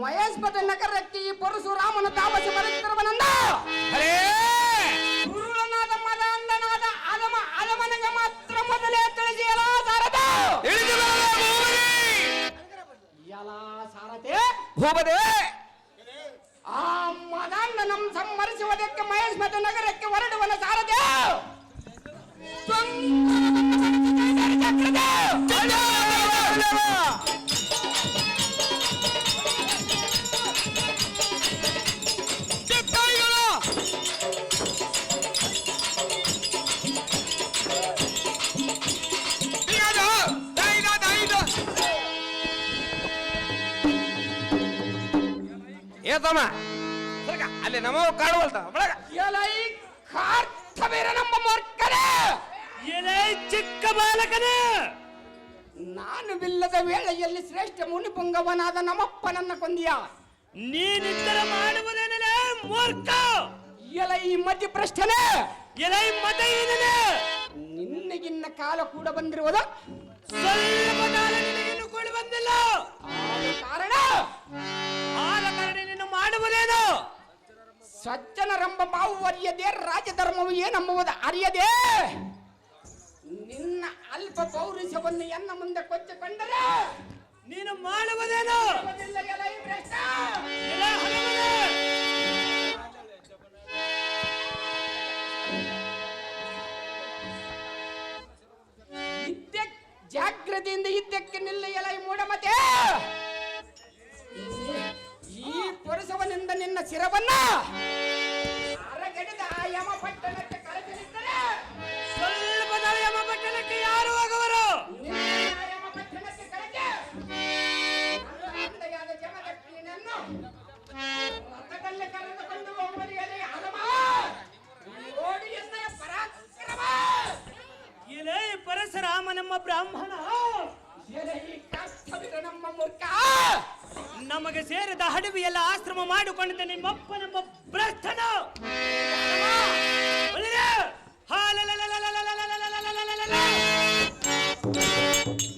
ಮಹೇಶ್ ಭಟ್ ನಗರಕ್ಕೆ ಈ ಪರಶುರಾಮನ ತಾಮಸ ಬರುತ್ತಿರುವನಂದ ಗುರುನಾದ ಮದಾಂಧನಾದ ಅಲಮನಿಗೆ ಮಾತ್ರ ಮೊದಲೇ ತಿಳಿಸಿಯಲ್ಲ ಸಾರಥ. ಹೋಗದೆ ಆ ಮದಾಂಧ ನಮ್ಮ ಸಂಹರಿಸುವುದಕ್ಕೆ ಮಹೇಶ್ ಭಟ್ ನಗರಕ್ಕೆ ಹೊರಡುವನ ಸಾರಥಿ. ಏತಮ್ಮ ಅಲ್ಲಿ ನಮ್ಮವ್ ಕಾಡುವಲ್ತ ಒಳಗ ಎಲೈ ಕಾರ್ತವೀರ ನಮ್ಮ ಮೂರ್ಖನೇ ಚಿಕ್ಕ ಬಾಲಕನೇ, ನಾನು ಬಿಲ್ಲದ ವೇಳೆಯಲ್ಲಿ ಶ್ರೇಷ್ಠ ಮುನಿಪುಂಗವನಾದ ನಮ್ಮಪ್ಪನನ್ನ ಕೊಂದಿಯ. ನೀನಿತ್ತರ ಮಾಡುವುದೇನೇ ಮೂರ್ಖ, ಎಲೈ ಮತಿ ಪ್ರಶ್ನೆ, ಎಲೈ ಮತ ಏನೇ, ನಿನ್ನಗಿನ್ನ ಕಾಲ ಕೂಡ ಬಂದಿರುವುದು. ಸ್ವಲ್ಪ ಕಾಲ ನಿನಗಿನ್ನು ಕೂಡ ಬಂದಿಲ್ಲ. ಆದ ಕಾರಣ ನೀನು ಮಾಡುವುದೇನು? ಸಜ್ಜನರೆಂಬ ಮಾವು ಅರಿಯದೆ ರಾಜಧರ್ಮವು ಏನೆಂಬುವುದು ಅರಿಯದೆ ನಿನ್ನ ಅಲ್ಪ ಪೌರುಷವನ್ನು ಎನ್ನ ಮುಂದೆ ಕೊಚ್ಚಿಕೊಂಡರೆ ನೀನು ಮಾಡುವುದೇನು? ಎಲೈ ಭ್ರಷ್ಟ. ಎಲೈ ಹಣವನೇ, ಜಾಗ್ರತೆಯಿಂದ ಇದ್ದಕ್ಕೆ ನಿಲ್ಲ ಎಲೈ ಮೂಢಮತೆ. ಈ ಪುರುಷವನಿಂದ ನಿನ್ನ ಶಿರವನ್ನ ಅರಗಡಿದ ಆ ಯಮ ಪಟ್ಟಣಕ್ಕೆ ಕರೆತರಿದ್ದರೆ ಸ್ವಲ್ಪ ಯಮ ಪಟ್ಟಣಕ್ಕೆ ಯಾರು ಹೋಗುವರು? ನಿನ್ನ ಆ ಯಮ ಪಟ್ಟಣಕ್ಕೆ ಕರೆಗೆ ನನ್ನ ತಂದೆಯಾದ ಜಮದಗ್ನಿಯನ್ನು ರಥದಲ್ಲಿ ಕರೆದುಕೊಂಡು ಹೋಗುವುದು ಎಲೈ ಹನುಮ. ಓಡಿ ಎನ್ನಯ ಪರಾಕ್ರಮ. ಎಲೈ ಪರಶುರಾಮ ನಮ್ಮ ಬ್ರಾಹ್ಮಣ, ಎಲೈ ಕರ್ತವ್ಯ ನಮ್ಮ ಮೂರ್ಖ. ನಮಗೆ ಸೇರಿದ ಹಡವಿಯೆಲ್ಲ ಆಶ್ರಮ ಮಾಡಿಕೊಂಡಿದ್ದ ನಿಮ್ಮಪ್ಪ ನಮ್ಮ ಭ್ರಷ್ಟನ.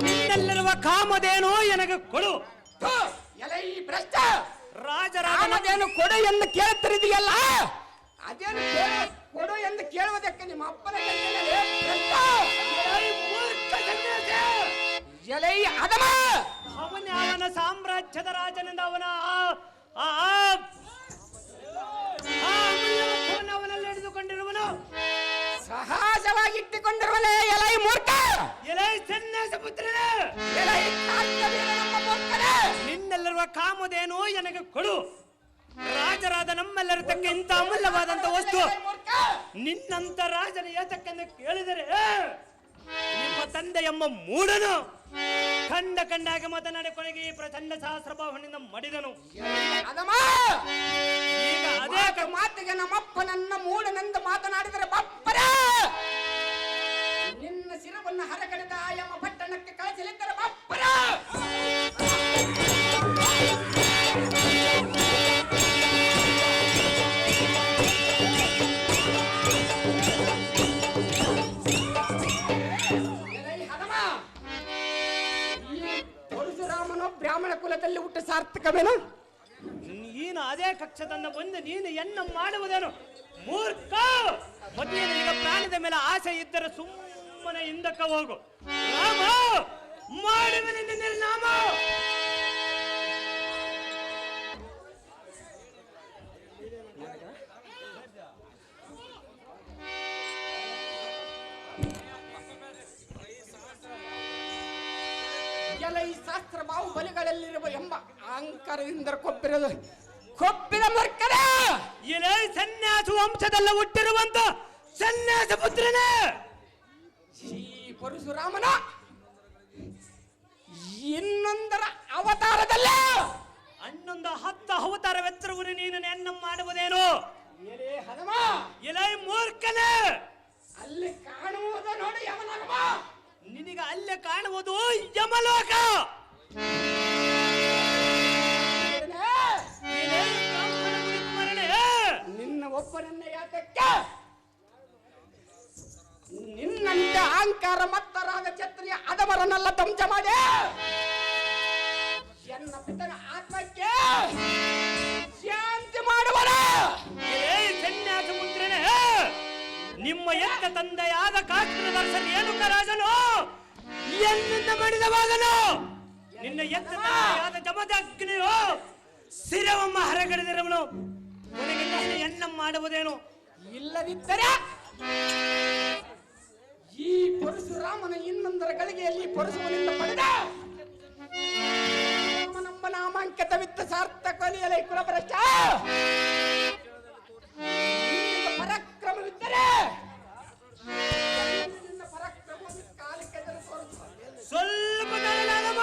ನಿನ್ನೆಲ್ಲಿರುವ ಕಾಮಧೇನು ನನಗೆ ಕೊಡು. ಥು, ಎಲೈ ಭ್ರಷ್ಟ. ರಾಜರಾಜ ರಾಮದೇನು ಕೊಡು ಎಂದು ಕೇಳುತ್ತಿರಿದೆಯಲ್ಲ, ಅದೇನು ಕೊಡು ಎಂದು ಕೇಳುವುದಕ್ಕೆ ನಿಮ್ಮ ಅಪ್ಪನ ಕೈಯಲ್ಲಿ ಭ್ರಷ್ಟ. ಮೂರ್ಖ ಸನ್ಯಾಸಿ. ಎಲೈ ಅಧಮ. ಅವನ ಸಾಮ್ರಾಜ್ಯದ ರಾಜನಿಂದ ಅವನಲ್ಲಿ ಹಿಡಿದುಕೊಂಡಿರುವನು. ಸಹಜವಾಗಿಟ್ಟುಕೊಂಡಿರುವಲೇ ಎಲೈ ಮೂರ್ಖ. ಎಲೈ ಸನ್ಯಾಸ ಪುತ್ರನೇ, ಎಲೈ ಕಾಂತವೀರ ನಮ್ಮ ಮೂರ್ಖನೇ. ನಿನ್ನೆಲ್ಲಿರುವ ಕಾಮಧೇನು ನನಗೆ ಕೊಡು. ರಾಜರಾದ ನಮ್ಮೆಲ್ಲರ ತಕ್ಕ ಇಂಥ ಅಮೂಲ್ಯವಾದಂತ ವಸ್ತು ಎಲೈ ಮೂರ್ಖ. ನಿನ್ನಂತ ರಾಜನ ಏತಕ್ಕೆಂದು ಕೇಳಿದರೆ ನಿಮ್ಮ ತಂದೆ ಎಂಬ ಮೂಢನು ಕಂಡಾಗಿ ಮಾತನಾಡಿ ಕೊನೆಗೆ ಈ ಪ್ರಚಂಡ ಸಹಸ್ರಭಾವನಿಂದ ಮಡಿದನು. ಅಧಮ. ಈಗ ಅದೇ ಮಾತಿಗೆ ನಮ್ಮಪ್ಪನನ್ನ ಮೂಢನೆಂದು ಮಾತನಾಡಿದರೆ ಬಪ್ಪರ ನಿನ್ನ ಶಿರವನ್ನು ಹರಗಡೆದ ಆಯಮ ಪಟ್ಟಣಕ್ಕೆ ಕಳಿಸಲಿದ್ದರೆ ಬಪ್ಪರ. ಪರಶುರಾಮನು ಬ್ರಾಹ್ಮಣ ಕುಲದಲ್ಲಿ ಹುಟ್ಟು ಸಾರ್ಥಕವೇನು? ನೀನು ಅದೇ ಕಕ್ಷದನ್ನ ಬಂದು ನೀನು ಎನ್ನ ಮಾಡುವುದೇನು? ಮೂರ್ಖ. ಮದುವೆ ಈಗ ಪ್ರಾಣದ ಮೇಲೆ ಆಸೆ ಇದ್ದರೆ ಸುಮ್ಮನೆ ಹಿಂದಕ್ಕೆ ಹೋಗು. ರಾಮ ಮಾಡುವನೆ ನಿನ್ನ ನಾಮ. ಎಲೈ ಶಾಸ್ತ್ರ ಬಾಹುಬಲಿಗಳಲ್ಲಿರುವ ಎಂಬ ಅಹಂಕಾರದಿಂದ ಕೊಪ್ಪಿದ ಮೂರ್ಖರ. ಎಲೈ ಸನ್ಯಾಸ ವಂಶದಲ್ಲ ಹುಟ್ಟಿರುವಂತ ಸನ್ಯಾಸ ಪುತ್ರನೇ, ಈ ಪರಶುರಾಮನ ಇನ್ನೊಂದರ ಅವತಾರದಲ್ಲ ಅನ್ನೊಂದು 10 ಅವತಾರವೆತ್ತರವನ್ನು ನೀನು ಎನ್ನ ಮಾಡುವುದೇನು? ಎಲೈ ಹನುಮ. ಎಲೈ ಮೂರ್ಖನೇ, ಅಲ್ಲಿ ಕಾಣುವುದು ನೋಡಿ ಯಮನಗಮ. ನಿನಗೆ ಅಲ್ಲೇ ಕಾಣುವುದು ಯಮಲೋಕ. ನಿನ್ನ ಒಬ್ಬನನ್ನ ಯಾತಕ್ಕೆ ನಿನ್ನಂತೆ ಅಹಂಕಾರ ಮತ್ತರಾದ ಛತ್ರಿಯ ಅಧಮರನ್ನೆಲ್ಲ ಧ್ವಂಸ ಮಾಡಿ ಎನ್ನ ಪಿತನ ಆತ್ಮಕ್ಕೆ ಶಾಂತಿ ಮಾಡುವರ. ಸನ್ಯಾಸ ಪುತ್ರನೇ, ನಿಮ್ಮ ಎತ್ತ ತಂದೆಯಾದ ಕಾಶ್ಮೀರ ದರ್ಶನ ಏನುಕ ರಾಜನು ಎನ್ನಿಂದ ಮಾಡಿದವಾಗನು. ನಿನ್ನ ಎತ್ತ ತಂದೆಯಾದ ಜಮದಗ್ನಿಯು ಶಿರವಮ್ಮ ಹರಗಡೆದಿರುವನು. ನನಗೆ ನೀನು ಎನ್ನ ಮಾಡುವುದೇನು? ಇಲ್ಲದಿದ್ದರೆ ಈ ಪರಶುರಾಮನ ಇನ್ನೊಂದರ ಗಳಿಗೆಯಲ್ಲಿ ಪರಶುವನಿಂದ ಪಡೆದ ನಮ್ಮ ನಾಮಾಂಕಿತವಿದ್ದ ಸಾರ್ಥಕಲಿಯಲೈ ಕುಲಭ್ರಷ್ಟ. ಪರಾಕ್ರಮವಿದ್ದರೆ ಪರಾಕ್ರಮವನ್ನು ಕಾಲಕ್ಕೆ ಸ್ವಲ್ಪ ತಡಲಾಗಮ್ಮ.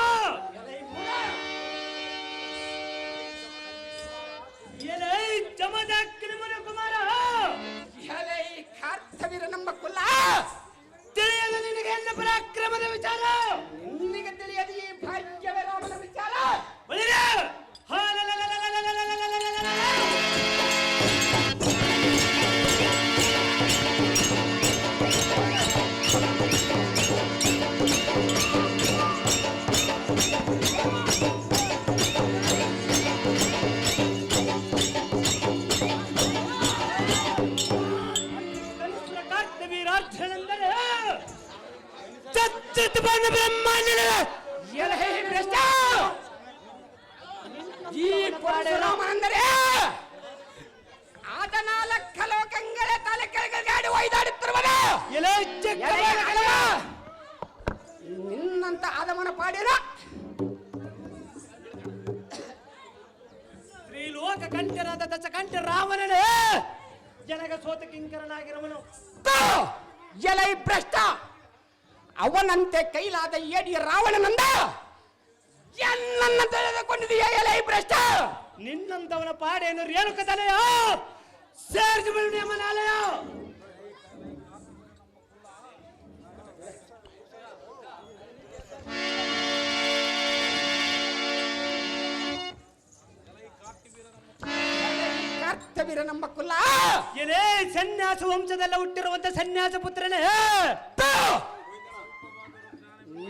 ಎಲೈ ಜಮದಗ್ನಿ ಮನ ಕುಮಾರ, ಎಲೈ ಕಾರ್ತವೀರ ನಮ್ಮ ಕುಲ ತಿಳಿಯಲು ನಿನಗೆ ಎನ್ನ ವೀರಾರ್ಜನೆಂದರೆ ಚಚ್ಚತ್ ಬಂದ ಬ್ರಹ್ಮಾಂಡ ಎಲಹೇ ಭ್ರಷ್ಟ ಈ ಪರಶುರಾಮ ಅಂದರೆ ಆತ 4 ಲೋಕಗಳ ತಲೆ ಕೆಳಗಾಡಿ ಒಯ್ದಾಡುತ್ತಿರುವನ ನಿನ್ನಂತ ಆದಮನ ಪಾಡಿರ ತ್ರಿಲೋಕ ಕಂಠನಾದ ದಶಕಂಠ ರಾವಣನೇ ಜನಗ ಸೋತ ಕಿಂಕರನಾಗಿರುವನು. ಎಲೈ ಭ್ರಷ್ಟ ಅವನಂತೆ ಕೈಲಾದ ಏಡಿ ರಾವಣನಂದ ಎನ್ನ ತಿಳಿದುಕೊಂಡಿದೆಯಾ ಎಲೈ ಭ್ರಷ್ಟ? ನಿನ್ನಂತವನ ಪಾಡೇನು ರೇಣುಕ ತಲೆಯ ಸೇರ್ಜು ಬಿಡು ಯಮನಾಲಯ. ಕರ್ತವೀರ ನಮ್ಮ ಕುಲ ಏನೇ ಸನ್ಯಾಸ ವಂಶದಲ್ಲ ಹುಟ್ಟಿರುವಂತ ಸನ್ಯಾಸ ಪುತ್ರನೇ,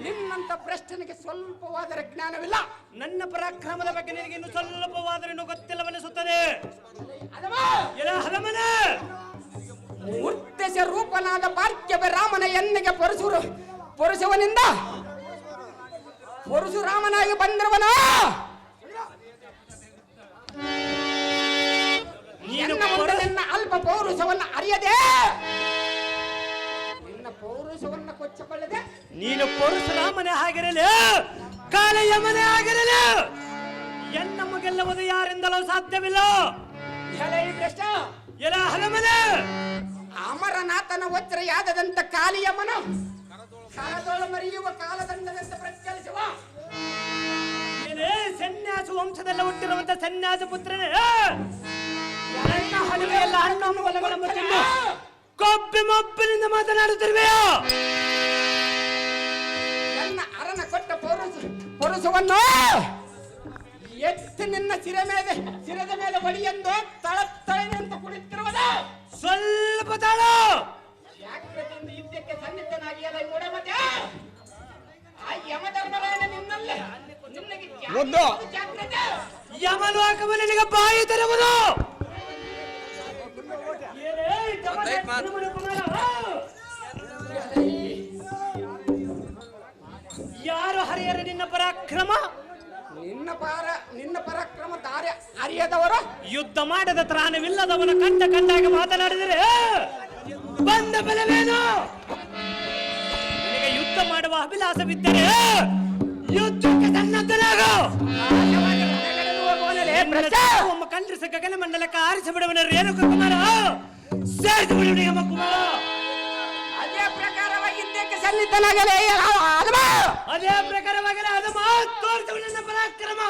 ನಿನ್ನಂತ ಭ್ರಷ್ಟನಿಗೆ ಸ್ವಲ್ಪವಾದರೆ ಜ್ಞಾನವಿಲ್ಲ. ನನ್ನ ಪರಾಕ್ರಮದ ಬಗ್ಗೆ ನಿನಗೆ ಇನ್ನು ಸ್ವಲ್ಪವಾದರೂ ಗೊತ್ತಿಲ್ಲವೆನಿಸುತ್ತದೆ. ಹಲಮನೆ ಮೂರ್ತಿಸ ರೂಪನಾದ ಪಾರ್ಥಿವ ರಾಮನ ಎನ್ನೆಗೆ ಪೊರುಸುವನಿಂದ ಪರಶುರಾಮನಾಗಿ ಬಂದಿರುವನ ನಿನ್ನ ಅಲ್ಪ ಪೌರುಷವನ್ನು ಅರಿಯದೆ ನಿನ್ನ ಪೌರುಷವನ್ನು ಕೊಚ್ಚಕೊಳ್ಳದೆ ನೀನು ಪರಶುರಾಮನೇ ಆಗಿರಲಿ ಕಾಲ ಯಮನೇ ಆಗಿರಲಿ ಎನ್ನ ಮಗೆಲ್ಲವುದು ಯಾರಿಂದಲೂ ಸಾಧ್ಯವಿಲ್ಲ. ಎಲ ಹಲಮನೆ ಅಮರನಾಥನ ವಜ್ರ ಯಾದದಂತ ಕಾಲಿಯಮ್ಮನ ಕಾಲದೊಳ ಮರೆಯುವ ಕಾಲದಂಡದಂತ ಪ್ರಚಲಿಸುವ ಏನೇ ಸನ್ಯಾಸ ವಂಶದಲ್ಲ ಹುಟ್ಟಿರುವಂತ ಸನ್ಯಾಸ ಪುತ್ರನೇ, ನನ್ನ ಹಣವೆಲ್ಲ ಹಣ್ಣು ಹೊಲಗಳ ಮುಚ್ಚಿದ್ದು ಕೊಬ್ಬೆ ಮೊಬ್ಬನಿಂದ ಮಾತನಾಡುತ್ತಿರುವೆಯೋ? ನನ್ನ ಅರನ ಕೊಟ್ಟ ಪೌರುಷವನ್ನು ಎತ್ತು ನಿನ್ನ ಶಿರದ ಮೇಲೆ ಒಳಿಯೆಂದು ತಳತ್ತಳೆಂದು ಕುಳಿತಿರುವುದ ಸ್ವಲ್ಪ ತಾಳು. ಜಾಗ್ರತೆಯಿಂದ ಯುದ್ಧಕ್ಕೆ ಸನ್ನಿಧನಾಗಿ ಅಲ್ಲ ಮೂಢಮತೆ ಆ ಯಮಧರ್ಮರಾಯನ ನಿನ್ನಲ್ಲೇ ನಿನ್ನಗೆ ಜಾಗ್ರತೆ ಯಮಲೋಕವು ನಿನಗೆ ಬಾಯಿ ತೆರೆಯುವುದು. ಯಾರು ಹರಿಯರು ನಿನ್ನ ಪರಾಕ್ರಮ? ನಿನ್ನ ಪರಾಕ್ರಮ ದಾರಿ ಅರಿಯದವರು ಯುದ್ಧ ಮಾಡದ ತ್ರಾಣವಿಲ್ಲದವನ ಕಂಡಾಗ ಮಾತನಾಡಿದರೆ ಬಂದ ಬಲವೇನು? ನಿನಗೆ ಯುದ್ಧ ಮಾಡುವ ಅಭಿಲಾಷವಿದ್ದರೆ ಯುದ್ಧಕ್ಕೆ ಸನ್ನದ್ಧನಾಗು. ಒಮ್ಮ ಕಂಡ್ರಿಸ ಗಗನ ಮಂಡಲಕ್ಕೆ ಆರಿಸಿ ಬಿಡುವನ ರೇಣುಕ ಕುಮಾರ, ಸೇರಿಸಿ ಬಿಡುವ ಯಮ ಕುಮಾರ. ಅದೇ ಪ್ರಕಾರವಾಗಿ ಯುದ್ಧಕ್ಕೆ ಸನ್ನಿಧನಾಗಲೇ ಅದೇ ಪ್ರಕಾರವಾಗಲೇ ಅದು ತೋರಿಸುವ ನನ್ನ ಪರಾಕ್ರಮ.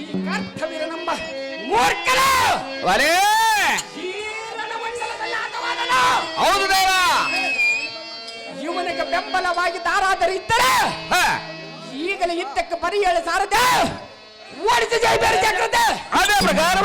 ಈ ಕರ್ತವೀರ ನಮ್ಮ ಮೂರ್ಖನ ಹೌದು ದೇವ, ಇವನಿಗೆ ಬೆಂಬಲವಾಗಿ ದಾರಾದರೂ ಇದ್ದರೆ ಈಗಲೇ ಯುದ್ಧಕ್ಕೆ ಪರಿಹೇಳಿ ಸಾರದೆ ಓಡಿಸಿ ಜೈ ಬೇರೆ ಜಾಗ್ರತೆ. ಅದೇ ಪ್ರಕಾರ